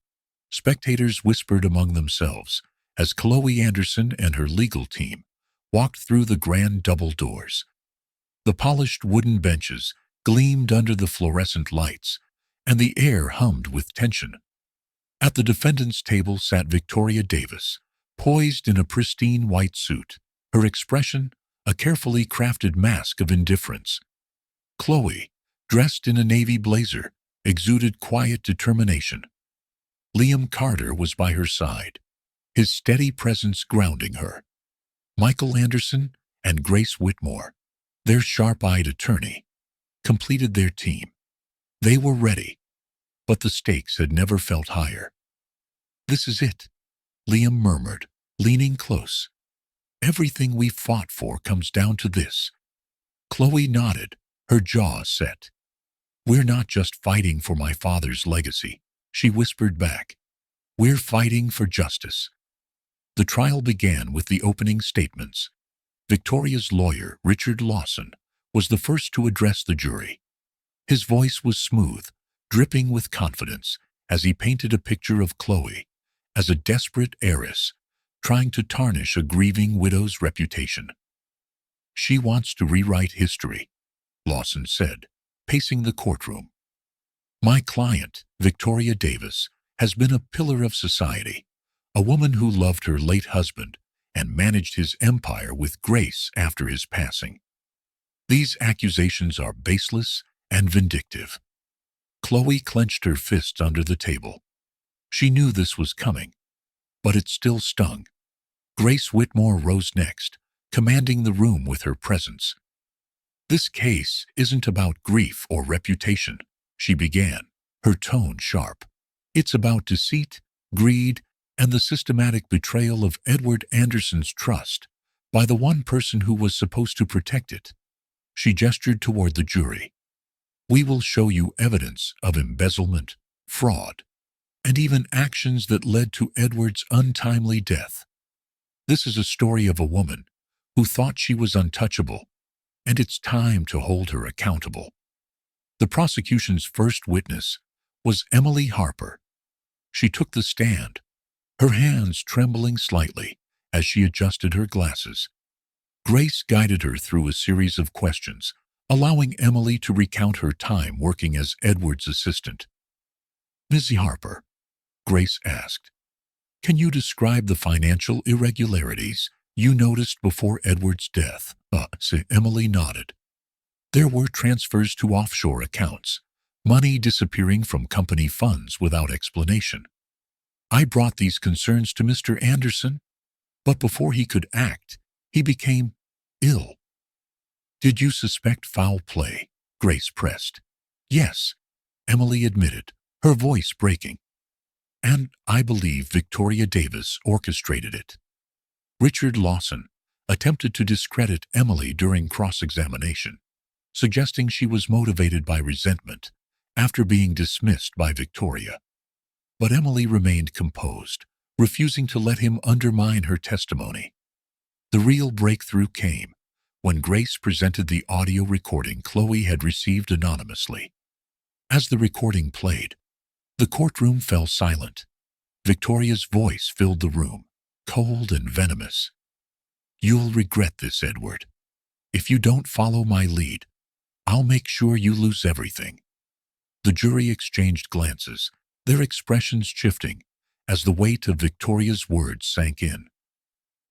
Spectators whispered among themselves as Chloe Anderson and her legal team walked through the grand double doors. The polished wooden benches gleamed under the fluorescent lights, and the air hummed with tension. At the defendant's table sat Victoria Davis, poised in a pristine white suit, her expression a carefully crafted mask of indifference. Chloe, dressed in a navy blazer, exuded quiet determination. Liam Carter was by her side, his steady presence grounding her. Michael Anderson and Grace Whitmore, their sharp-eyed attorney, completed their team. They were ready, but the stakes had never felt higher. "This is it," Liam murmured, leaning close. "Everything we fought for comes down to this." Chloe nodded, her jaw set. "We're not just fighting for my father's legacy," she whispered back. "We're fighting for justice." The trial began with the opening statements. Victoria's lawyer, Richard Lawson, was the first to address the jury. His voice was smooth, dripping with confidence, as he painted a picture of Chloe as a desperate heiress trying to tarnish a grieving widow's reputation. "She wants to rewrite history," Lawson said, pacing the courtroom. "My client, Victoria Davis, has been a pillar of society, a woman who loved her late husband and managed his empire with grace after his passing. These accusations are baseless and vindictive." Chloe clenched her fists under the table. She knew this was coming, but it still stung. Grace Whitmore rose next, commanding the room with her presence. "This case isn't about grief or reputation," she began, her tone sharp. "It's about deceit, greed, and the systematic betrayal of Edward Anderson's trust by the one person who was supposed to protect it." She gestured toward the jury. "We will show you evidence of embezzlement, fraud, and even actions that led to Edward's untimely death. This is a story of a woman who thought she was untouchable, and it's time to hold her accountable." The prosecution's first witness was Emily Harper. She took the stand, her hands trembling slightly as she adjusted her glasses. Grace guided her through a series of questions, allowing Emily to recount her time working as Edward's assistant. "Ms. Harper," Grace asked, "can you describe the financial irregularities you noticed before Edward's death?" Emily nodded. "There were transfers to offshore accounts, money disappearing from company funds without explanation. I brought these concerns to Mr. Anderson, but before he could act, he became ill." "Did you suspect foul play?" Grace pressed. "Yes," Emily admitted, her voice breaking. "And I believe Victoria Davis orchestrated it." Richard Lawson attempted to discredit Emily during cross-examination, suggesting she was motivated by resentment after being dismissed by Victoria. But Emily remained composed, refusing to let him undermine her testimony. The real breakthrough came when Grace presented the audio recording Chloe had received anonymously. As the recording played, the courtroom fell silent. Victoria's voice filled the room, cold and venomous. "You'll regret this, Edward. If you don't follow my lead, I'll make sure you lose everything." The jury exchanged glances, their expressions shifting as the weight of Victoria's words sank in.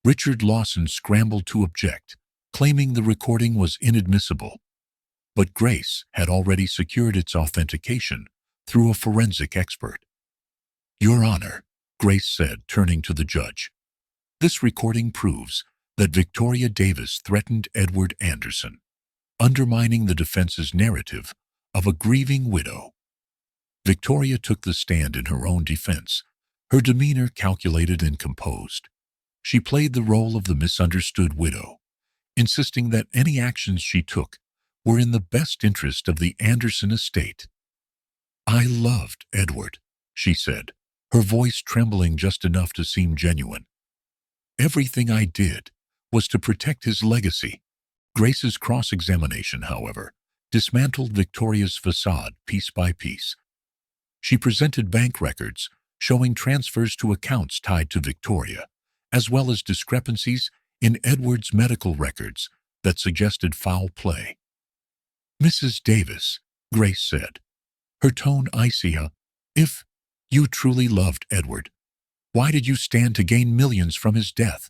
Richard Lawson scrambled to object, claiming the recording was inadmissible. but Grace had already secured its authentication through a forensic expert. "Your Honor," Grace said, turning to the judge, "this recording proves that Victoria Davis threatened Edward Anderson, undermining the defense's narrative of a grieving widow." Victoria took the stand in her own defense, her demeanor calculated and composed. She played the role of the misunderstood widow, insisting that any actions she took were in the best interest of the Anderson estate. "I loved Edward," she said, her voice trembling just enough to seem genuine. "Everything I did was to protect his legacy." Grace's cross-examination, however, dismantled Victoria's facade piece by piece. She presented bank records showing transfers to accounts tied to Victoria, as well as discrepancies in Edward's medical records that suggested foul play. "Mrs. Davis," Grace said, her tone icy, "if you truly loved Edward, why did you stand to gain millions from his death?"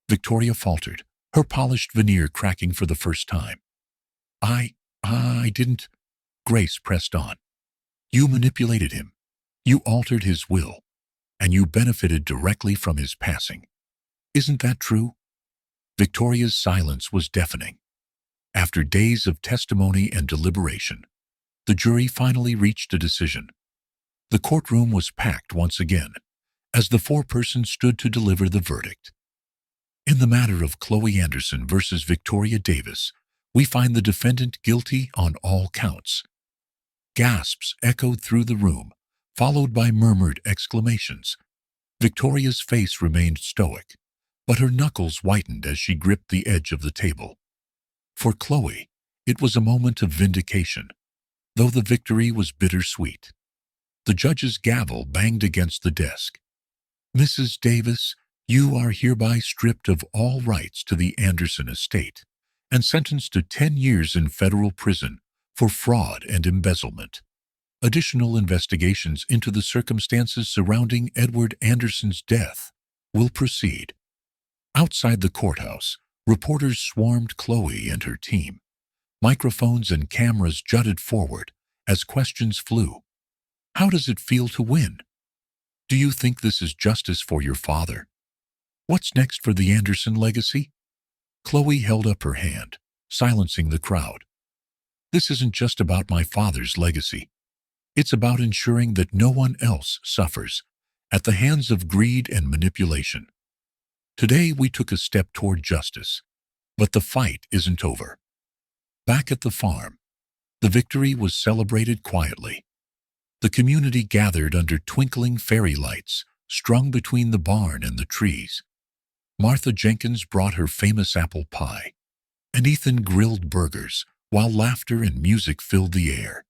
Victoria faltered, her polished veneer cracking for the first time. I didn't," Grace pressed on. "You manipulated him. You altered his will, and you benefited directly from his passing. Isn't that true?" Victoria's silence was deafening. After days of testimony and deliberation, the jury finally reached a decision. The courtroom was packed once again, as the foreperson stood to deliver the verdict. In the matter of Chloe Anderson versus Victoria Davis, we find the defendant guilty on all counts. Gasps echoed through the room, followed by murmured exclamations. Victoria's face remained stoic, but her knuckles whitened as she gripped the edge of the table. For Chloe, it was a moment of vindication, though the victory was bittersweet. The judge's gavel banged against the desk. "Mrs. Davis, you are hereby stripped of all rights to the Anderson estate and sentenced to 10 years in federal prison for fraud and embezzlement. Additional investigations into the circumstances surrounding Edward Anderson's death will proceed." Outside the courthouse, reporters swarmed Chloe and her team. Microphones and cameras jutted forward as questions flew. "How does it feel to win? Do you think this is justice for your father? What's next for the Anderson legacy?" Chloe held up her hand, silencing the crowd. "This isn't just about my father's legacy. It's about ensuring that no one else suffers at the hands of greed and manipulation. Today we took a step toward justice, but the fight isn't over." Back at the farm, the victory was celebrated quietly. The community gathered under twinkling fairy lights strung between the barn and the trees. Martha Jenkins brought her famous apple pie, and Ethan grilled burgers, while laughter and music filled the air.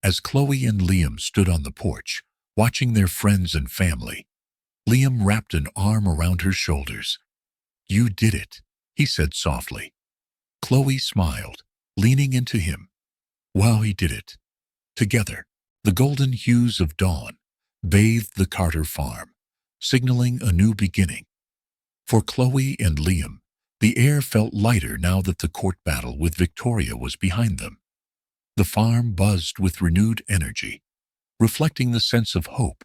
As Chloe and Liam stood on the porch, watching their friends and family, Liam wrapped an arm around her shoulders. "You did it," he said softly. Chloe smiled, leaning into him. "Well, he did it." Together, the golden hues of dawn bathed the Carter farm, signaling a new beginning. For Chloe and Liam, the air felt lighter now that the court battle with Victoria was behind them. The farm buzzed with renewed energy, reflecting the sense of hope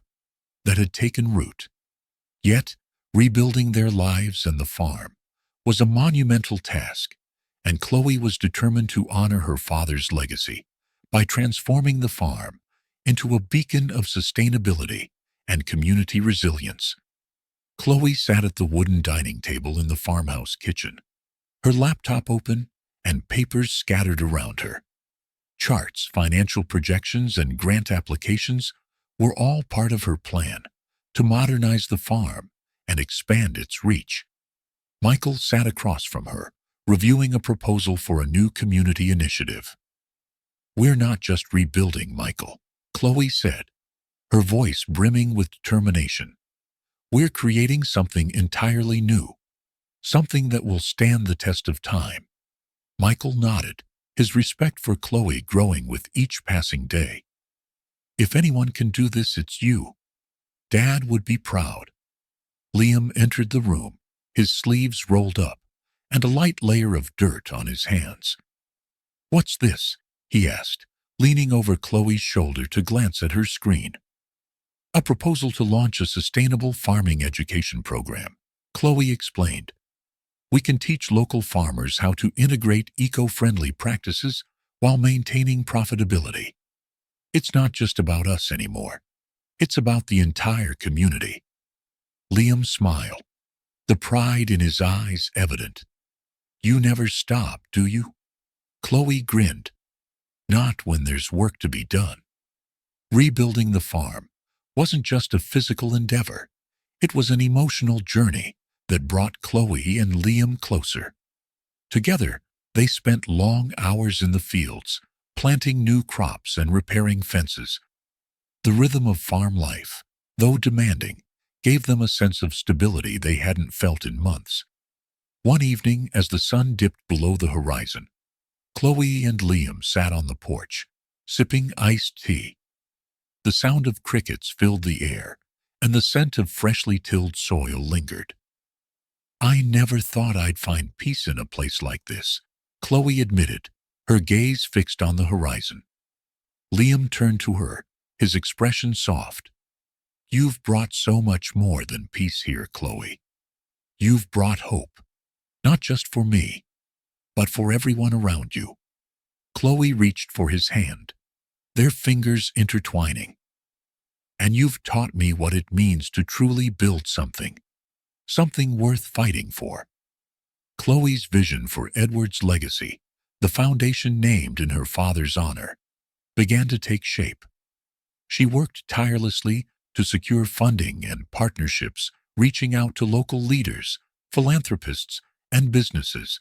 that had taken root. Yet, rebuilding their lives and the farm was a monumental task, and Chloe was determined to honor her father's legacy by transforming the farm into a beacon of sustainability and community resilience. Chloe sat at the wooden dining table in the farmhouse kitchen, her laptop open and papers scattered around her. Charts, financial projections, and grant applications were all part of her plan to modernize the farm and expand its reach. Michael sat across from her, reviewing a proposal for a new community initiative. "We're not just rebuilding, Michael," Chloe said, her voice brimming with determination. "We're creating something entirely new, something that will stand the test of time." Michael nodded, his respect for Chloe growing with each passing day. "If anyone can do this, it's you. Dad would be proud." Liam entered the room, his sleeves rolled up, and a light layer of dirt on his hands. "What's this?" he asked, leaning over Chloe's shoulder to glance at her screen. "A proposal to launch a sustainable farming education program," Chloe explained. "We can teach local farmers how to integrate eco-friendly practices while maintaining profitability. It's not just about us anymore. It's about the entire community." Liam smiled, the pride in his eyes evident. "You never stop, do you?" Chloe grinned. "Not when there's work to be done." Rebuilding the farm wasn't just a physical endeavor. It was an emotional journey that brought Chloe and Liam closer. Together, they spent long hours in the fields, planting new crops and repairing fences. The rhythm of farm life, though demanding, gave them a sense of stability they hadn't felt in months. One evening, as the sun dipped below the horizon, Chloe and Liam sat on the porch, sipping iced tea. The sound of crickets filled the air, and the scent of freshly tilled soil lingered. "I never thought I'd find peace in a place like this," Chloe admitted, her gaze fixed on the horizon. Liam turned to her, his expression soft. "You've brought so much more than peace here, Chloe. You've brought hope, not just for me, but for everyone around you." Chloe reached for his hand, their fingers intertwining. "And you've taught me what it means to truly build something worth fighting for." Chloe's vision for Edward's legacy, the foundation named in her father's honor, began to take shape. She worked tirelessly to secure funding and partnerships, reaching out to local leaders, philanthropists, and businesses.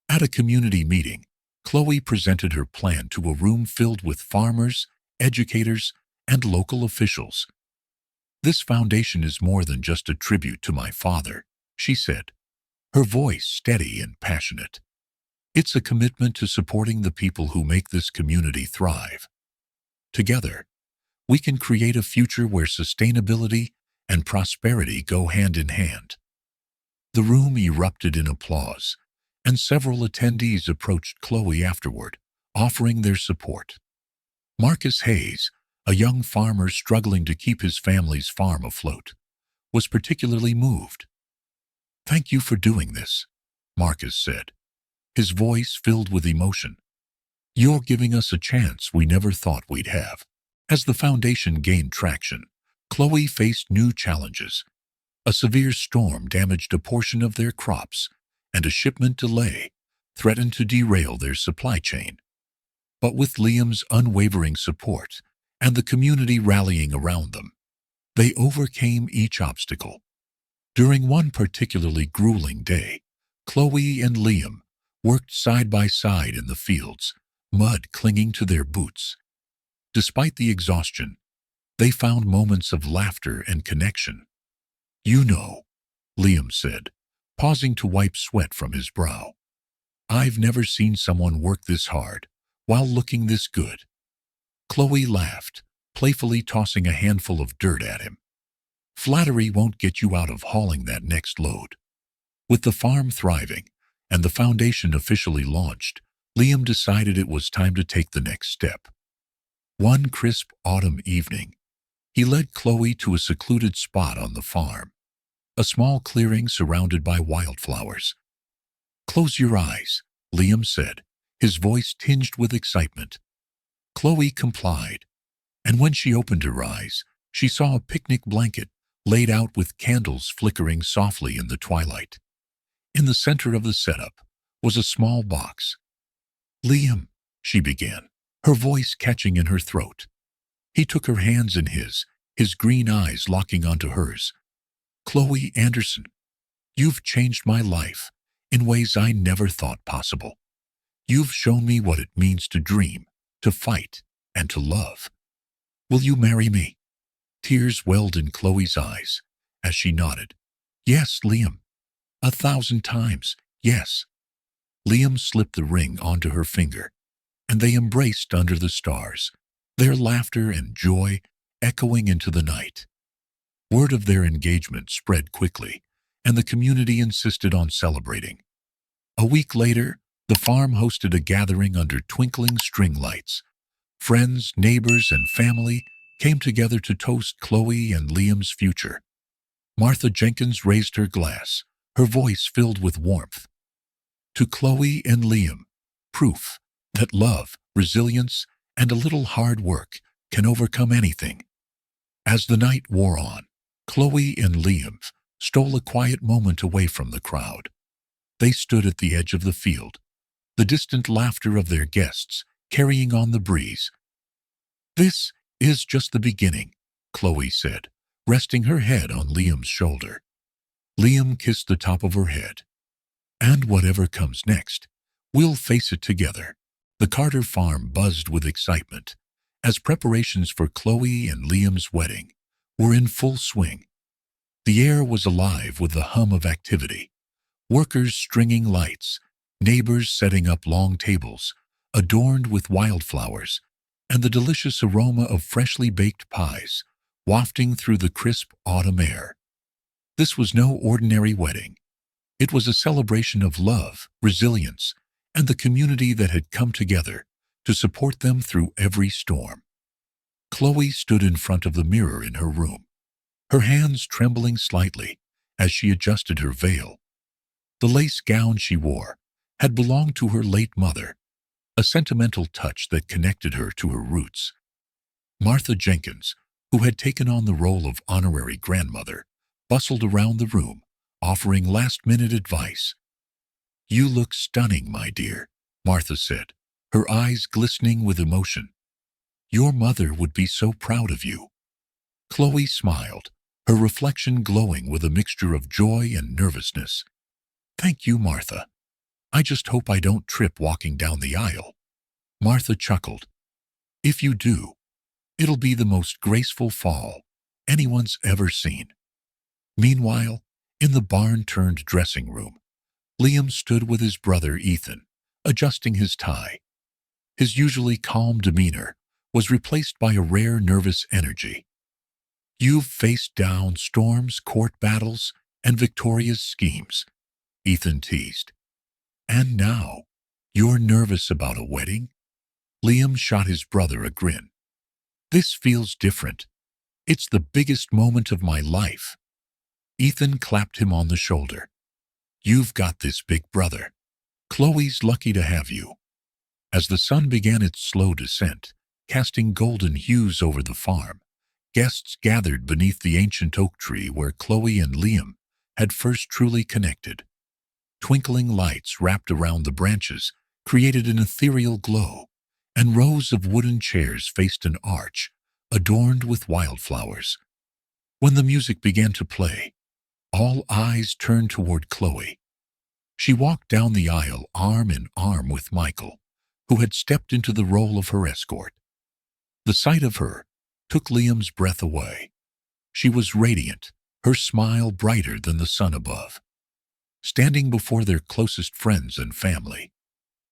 At a community meeting, Chloe presented her plan to a room filled with farmers, educators, and local officials. "This foundation is more than just a tribute to my father," she said, her voice steady and passionate. "It's a commitment to supporting the people who make this community thrive. Together, we can create a future where sustainability and prosperity go hand in hand." The room erupted in applause, and several attendees approached Chloe afterward, offering their support. Marcus Hayes, a young farmer struggling to keep his family's farm afloat, was particularly moved. "Thank you for doing this," Marcus said, his voice filled with emotion. "You're giving us a chance we never thought we'd have." As the foundation gained traction, Chloe faced new challenges. A severe storm damaged a portion of their crops, and a shipment delay threatened to derail their supply chain. But with Liam's unwavering support and the community rallying around them, they overcame each obstacle. During one particularly grueling day, Chloe and Liam worked side by side in the fields, mud clinging to their boots. Despite the exhaustion, they found moments of laughter and connection. "You know," Liam said, pausing to wipe sweat from his brow, "I've never seen someone work this hard while looking this good." Chloe laughed, playfully tossing a handful of dirt at him. "Flattery won't get you out of hauling that next load." With the farm thriving and the foundation officially launched, Liam decided it was time to take the next step. One crisp autumn evening, he led Chloe to a secluded spot on the farm, a small clearing surrounded by wildflowers. "Close your eyes," Liam said, his voice tinged with excitement. Chloe complied, and when she opened her eyes, she saw a picnic blanket laid out with candles flickering softly in the twilight. In the center of the setup was a small box. "Liam," she began, her voice catching in her throat. He took her hands in his green eyes locking onto hers. "Chloe Anderson, you've changed my life in ways I never thought possible. You've shown me what it means to dream, to fight, and to love. Will you marry me?" Tears welled in Chloe's eyes as she nodded. "Yes, Liam. 1,000 times, yes." Liam slipped the ring onto her finger, and they embraced under the stars, their laughter and joy echoing into the night. Word of their engagement spread quickly, and the community insisted on celebrating. A week later, The farm hosted a gathering under twinkling string lights. Friends, neighbors, and family came together to toast Chloe and Liam's future. Martha Jenkins raised her glass, her voice filled with warmth. To Chloe and Liam, proof that love, resilience, and a little hard work can overcome anything. As the night wore on, Chloe and Liam stole a quiet moment away from the crowd. They stood at the edge of the field, the distant laughter of their guests carrying on the breeze. "This is just the beginning," Chloe said, resting her head on Liam's shoulder. Liam kissed the top of her head. "And whatever comes next, we'll face it together." The Carter farm buzzed with excitement as preparations for Chloe and Liam's wedding were in full swing. The air was alive with the hum of activity. Workers stringing lights, neighbors setting up long tables, adorned with wildflowers, and the delicious aroma of freshly baked pies wafting through the crisp autumn air. This was no ordinary wedding. It was a celebration of love, resilience, and the community that had come together to support them through every storm. Chloe stood in front of the mirror in her room, her hands trembling slightly as she adjusted her veil. The lace gown she wore had belonged to her late mother, a sentimental touch that connected her to her roots. Martha Jenkins, who had taken on the role of honorary grandmother, bustled around the room, offering last-minute advice. "You look stunning, my dear," Martha said, her eyes glistening with emotion. "Your mother would be so proud of you." Chloe smiled, her reflection glowing with a mixture of joy and nervousness. "Thank you, Martha. I just hope I don't trip walking down the aisle." Martha chuckled. "If you do, it'll be the most graceful fall anyone's ever seen." Meanwhile, in the barn-turned dressing room, Liam stood with his brother Ethan, adjusting his tie. His usually calm demeanor was replaced by a rare nervous energy. "You've faced down storms, court battles, and Victoria's schemes," Ethan teased. "And now, you're nervous about a wedding?" Liam shot his brother a grin. "This feels different. It's the biggest moment of my life." Ethan clapped him on the shoulder. "You've got this, big brother. Chloe's lucky to have you." As the sun began its slow descent, casting golden hues over the farm, guests gathered beneath the ancient oak tree where Chloe and Liam had first truly connected. Twinkling lights wrapped around the branches created an ethereal glow, and rows of wooden chairs faced an arch adorned with wildflowers. When the music began to play, all eyes turned toward Chloe. She walked down the aisle arm in arm with Michael, who had stepped into the role of her escort. The sight of her took Liam's breath away. She was radiant, her smile brighter than the sun above. Standing before their closest friends and family,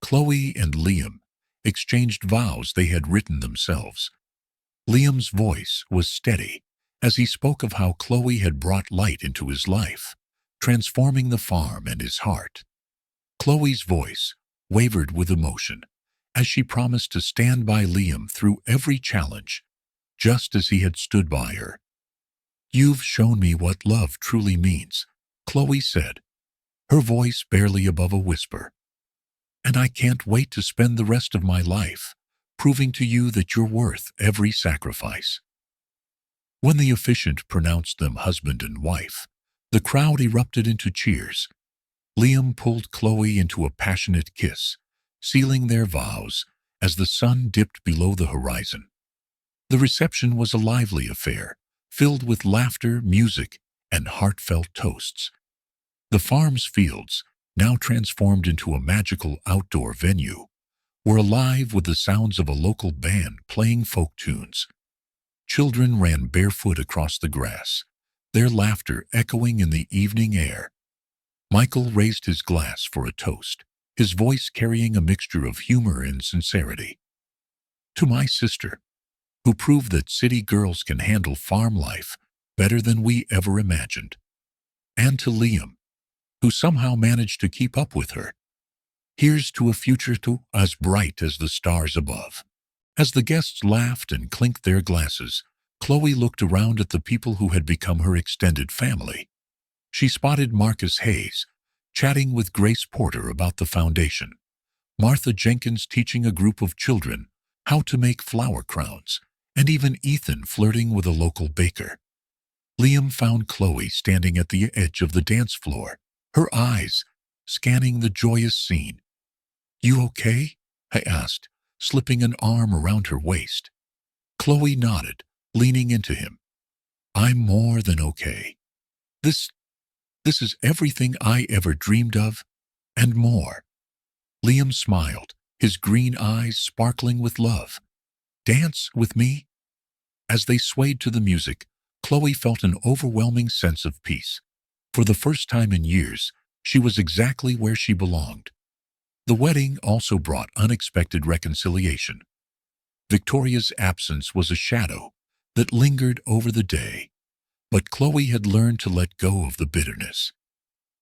Chloe and Liam exchanged vows they had written themselves. Liam's voice was steady as he spoke of how Chloe had brought light into his life, transforming the farm and his heart. Chloe's voice wavered with emotion as she promised to stand by Liam through every challenge, just as he had stood by her. "You've shown me what love truly means," Chloe said, her voice barely above a whisper. "And I can't wait to spend the rest of my life proving to you that you're worth every sacrifice." When the officiant pronounced them husband and wife, the crowd erupted into cheers. Liam pulled Chloe into a passionate kiss, sealing their vows as the sun dipped below the horizon. The reception was a lively affair, filled with laughter, music, and heartfelt toasts. The farm's fields, now transformed into a magical outdoor venue, were alive with the sounds of a local band playing folk tunes. Children ran barefoot across the grass, their laughter echoing in the evening air. Michael raised his glass for a toast, his voice carrying a mixture of humor and sincerity. "To my sister, who proved that city girls can handle farm life better than we ever imagined. And to Liam, who somehow managed to keep up with her." Here's to a future as bright as the stars above. As the guests laughed and clinked their glasses, Chloe looked around at the people who had become her extended family. She spotted Marcus Hayes, chatting with Grace Porter about the foundation, Martha Jenkins teaching a group of children how to make flower crowns, and even Ethan flirting with a local baker. Liam found Chloe standing at the edge of the dance floor, her eyes scanning the joyous scene. "You okay?" I asked, slipping an arm around her waist. Chloe nodded, leaning into him. "I'm more than okay. This is everything I ever dreamed of, and more." Liam smiled, his green eyes sparkling with love. "Dance with me?" As they swayed to the music, Chloe felt an overwhelming sense of peace. For the first time in years, she was exactly where she belonged. The wedding also brought unexpected reconciliation. Victoria's absence was a shadow that lingered over the day, but Chloe had learned to let go of the bitterness.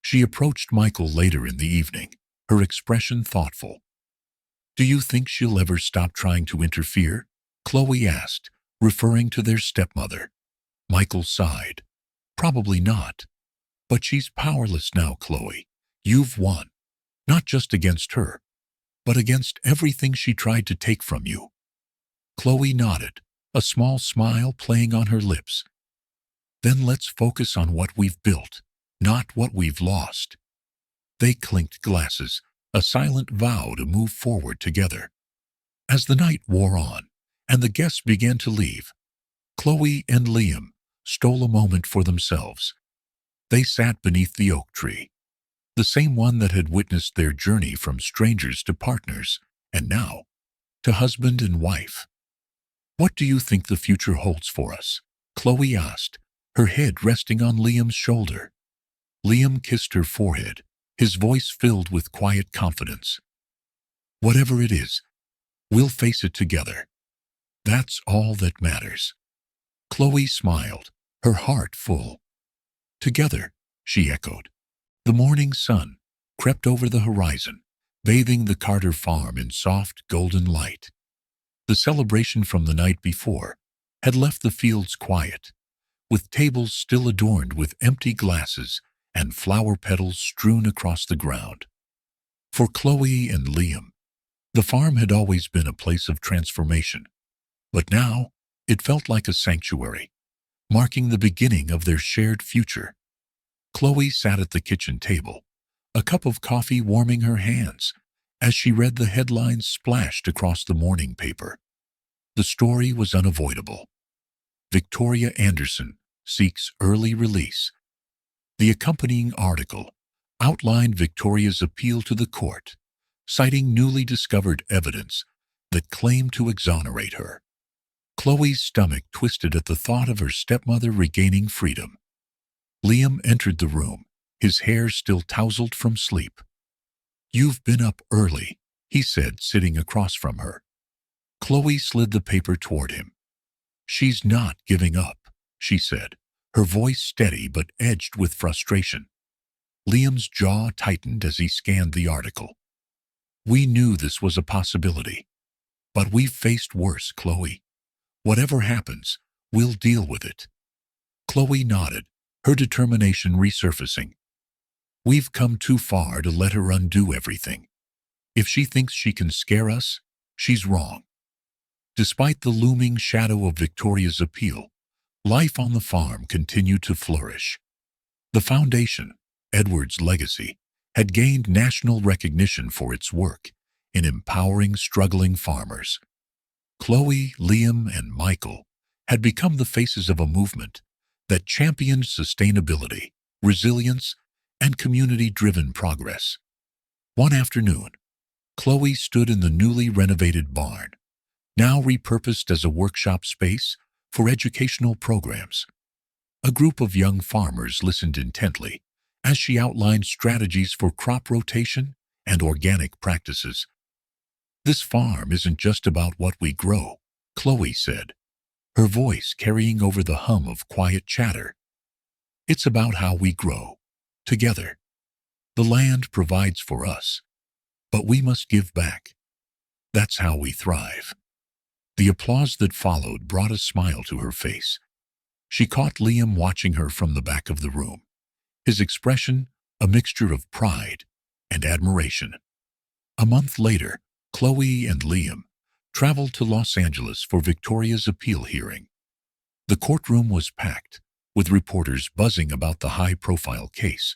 She approached Michael later in the evening, her expression thoughtful. "Do you think she'll ever stop trying to interfere?" Chloe asked, referring to their stepmother. Michael sighed. "Probably not. But she's powerless now, Chloe. You've won. Not just against her, but against everything she tried to take from you." Chloe nodded, a small smile playing on her lips. "Then let's focus on what we've built, not what we've lost." They clinked glasses, a silent vow to move forward together. As the night wore on, and the guests began to leave, Chloe and Liam stole a moment for themselves. They sat beneath the oak tree, the same one that had witnessed their journey from strangers to partners, and now to husband and wife. "What do you think the future holds for us?" Chloe asked, her head resting on Liam's shoulder. Liam kissed her forehead, his voice filled with quiet confidence. "Whatever it is, we'll face it together. That's all that matters." Chloe smiled, her heart full. "Together," she echoed. The morning sun crept over the horizon, bathing the Carter farm in soft golden light. The celebration from the night before had left the fields quiet, with tables still adorned with empty glasses and flower petals strewn across the ground. For Chloe and Liam, the farm had always been a place of transformation, but now it felt like a sanctuary, marking the beginning of their shared future. Chloe sat at the kitchen table, a cup of coffee warming her hands, as she read the headlines splashed across the morning paper. The story was unavoidable. Victoria Anderson seeks early release. The accompanying article outlined Victoria's appeal to the court, citing newly discovered evidence that claimed to exonerate her. Chloe's stomach twisted at the thought of her stepmother regaining freedom. Liam entered the room, his hair still tousled from sleep. "You've been up early," he said, sitting across from her. Chloe slid the paper toward him. "She's not giving up," she said, her voice steady but edged with frustration. Liam's jaw tightened as he scanned the article. "We knew this was a possibility, but we've faced worse, Chloe. Whatever happens, we'll deal with it." Chloe nodded, her determination resurfacing. "We've come too far to let her undo everything. If she thinks she can scare us, she's wrong." Despite the looming shadow of Victoria's appeal, life on the farm continued to flourish. The foundation, Edward's legacy, had gained national recognition for its work in empowering struggling farmers. Chloe, Liam, and Michael had become the faces of a movement that championed sustainability, resilience, and community-driven progress. One afternoon, Chloe stood in the newly renovated barn, now repurposed as a workshop space for educational programs. A group of young farmers listened intently as she outlined strategies for crop rotation and organic practices. "This farm isn't just about what we grow," Chloe said, her voice carrying over the hum of quiet chatter. "It's about how we grow, together. The land provides for us, But we must give back. That's how we thrive." The applause that followed brought a smile to her face. She caught Liam watching her from the back of the room, his expression a mixture of pride and admiration. A month later, Chloe and Liam traveled to Los Angeles for Victoria's appeal hearing. The courtroom was packed, with reporters buzzing about the high-profile case.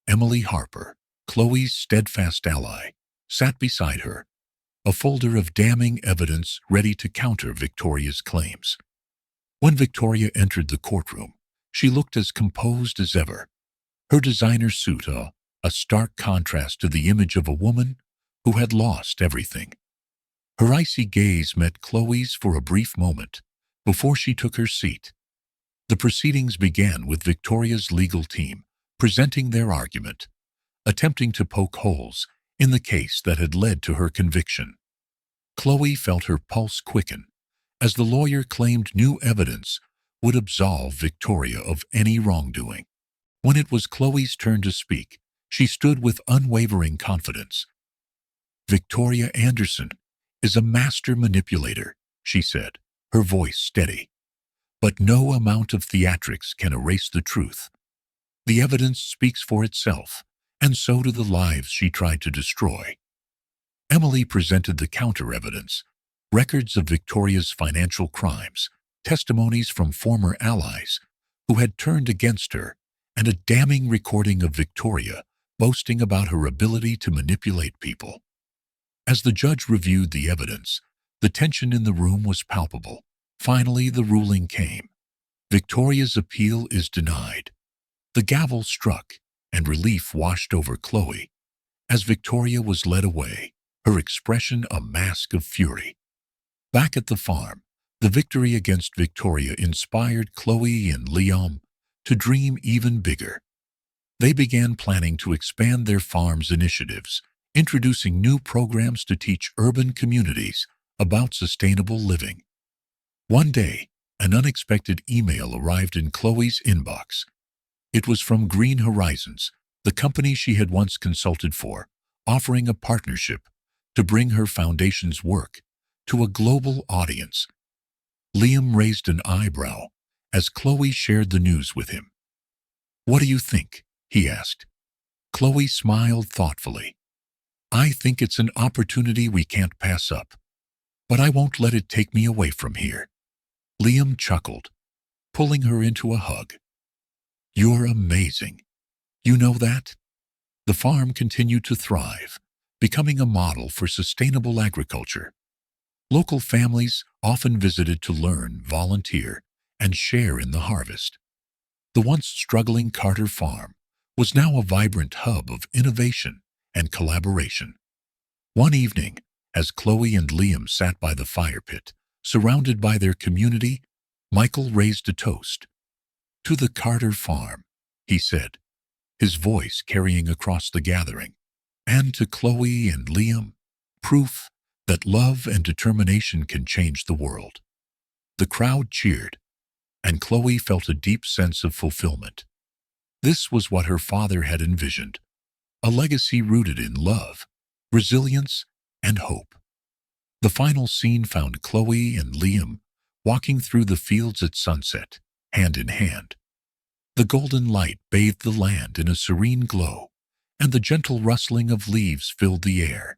Emily Harper, Chloe's steadfast ally, sat beside her, a folder of damning evidence ready to counter Victoria's claims. When Victoria entered the courtroom, she looked as composed as ever, her designer suit a stark contrast to the image of a woman who had lost everything. Her icy gaze met Chloe's for a brief moment before she took her seat. The proceedings began with Victoria's legal team presenting their argument, attempting to poke holes in the case that had led to her conviction. Chloe felt her pulse quicken as the lawyer claimed new evidence would absolve Victoria of any wrongdoing. When it was Chloe's turn to speak, she stood with unwavering confidence. "Victoria Anderson is a master manipulator," she said, her voice steady. "But no amount of theatrics can erase the truth. The evidence speaks for itself, and so do the lives she tried to destroy." Emily presented the counter-evidence, records of Victoria's financial crimes, testimonies from former allies who had turned against her, and a damning recording of Victoria boasting about her ability to manipulate people. As the judge reviewed the evidence, the tension in the room was palpable. Finally, the ruling came. Victoria's appeal is denied. The gavel struck, and relief washed over Chloe. As Victoria was led away, her expression a mask of fury. Back at the farm, the victory against Victoria inspired Chloe and Liam to dream even bigger. They began planning to expand their farm's initiatives, introducing new programs to teach urban communities about sustainable living. One day, an unexpected email arrived in Chloe's inbox. It was from Green Horizons, the company she had once consulted for, offering a partnership to bring her foundation's work to a global audience. Liam raised an eyebrow as Chloe shared the news with him. "What do you think?" he asked. Chloe smiled thoughtfully. "I think it's an opportunity we can't pass up, but I won't let it take me away from here." Liam chuckled, pulling her into a hug. "You're amazing. You know that?" The farm continued to thrive, becoming a model for sustainable agriculture. Local families often visited to learn, volunteer, and share in the harvest. The once struggling Carter farm was now a vibrant hub of innovation and collaboration. One evening, as Chloe and Liam sat by the fire pit, surrounded by their community, Michael raised a toast. "To the Carter farm," he said, his voice carrying across the gathering, "and to Chloe and Liam, proof that love and determination can change the world." The crowd cheered, and Chloe felt a deep sense of fulfillment. This was what her father had envisioned, a legacy rooted in love, resilience, and hope. The final scene found Chloe and Liam walking through the fields at sunset, hand in hand. The golden light bathed the land in a serene glow, and the gentle rustling of leaves filled the air.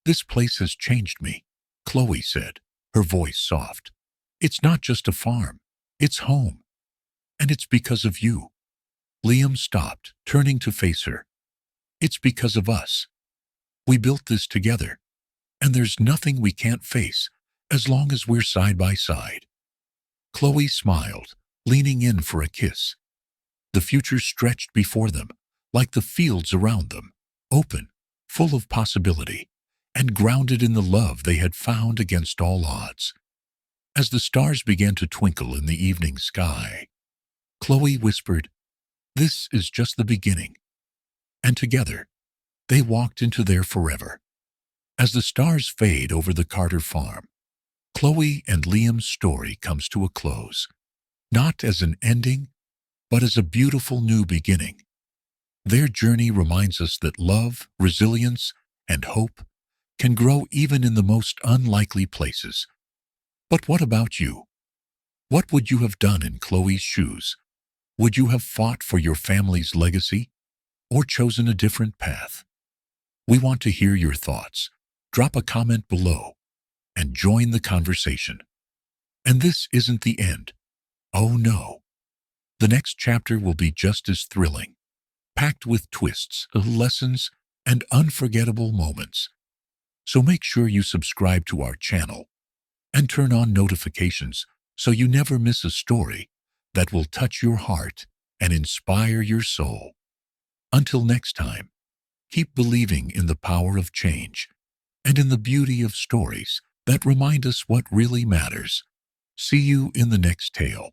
"This place has changed me," Chloe said, her voice soft. "It's not just a farm, it's home. And it's because of you." Liam stopped, turning to face her. "It's because of us. We built this together, and there's nothing we can't face as long as we're side by side." Chloe smiled, leaning in for a kiss. The future stretched before them, like the fields around them, open, full of possibility, and grounded in the love they had found against all odds. As the stars began to twinkle in the evening sky, Chloe whispered, "This is just the beginning." And together, they walked into their forever. As the stars fade over the Carter farm, Chloe and Liam's story comes to a close, not as an ending, but as a beautiful new beginning. Their journey reminds us that love, resilience, and hope can grow even in the most unlikely places. But what about you? What would you have done in Chloe's shoes? Would you have fought for your family's legacy or chosen a different path? We want to hear your thoughts. Drop a comment below and join the conversation. And this isn't the end. Oh no. The next chapter will be just as thrilling, packed with twists, lessons, and unforgettable moments. So make sure you subscribe to our channel and turn on notifications so you never miss a story that will touch your heart and inspire your soul. Until next time, keep believing in the power of change and in the beauty of stories that remind us what really matters. See you in the next tale.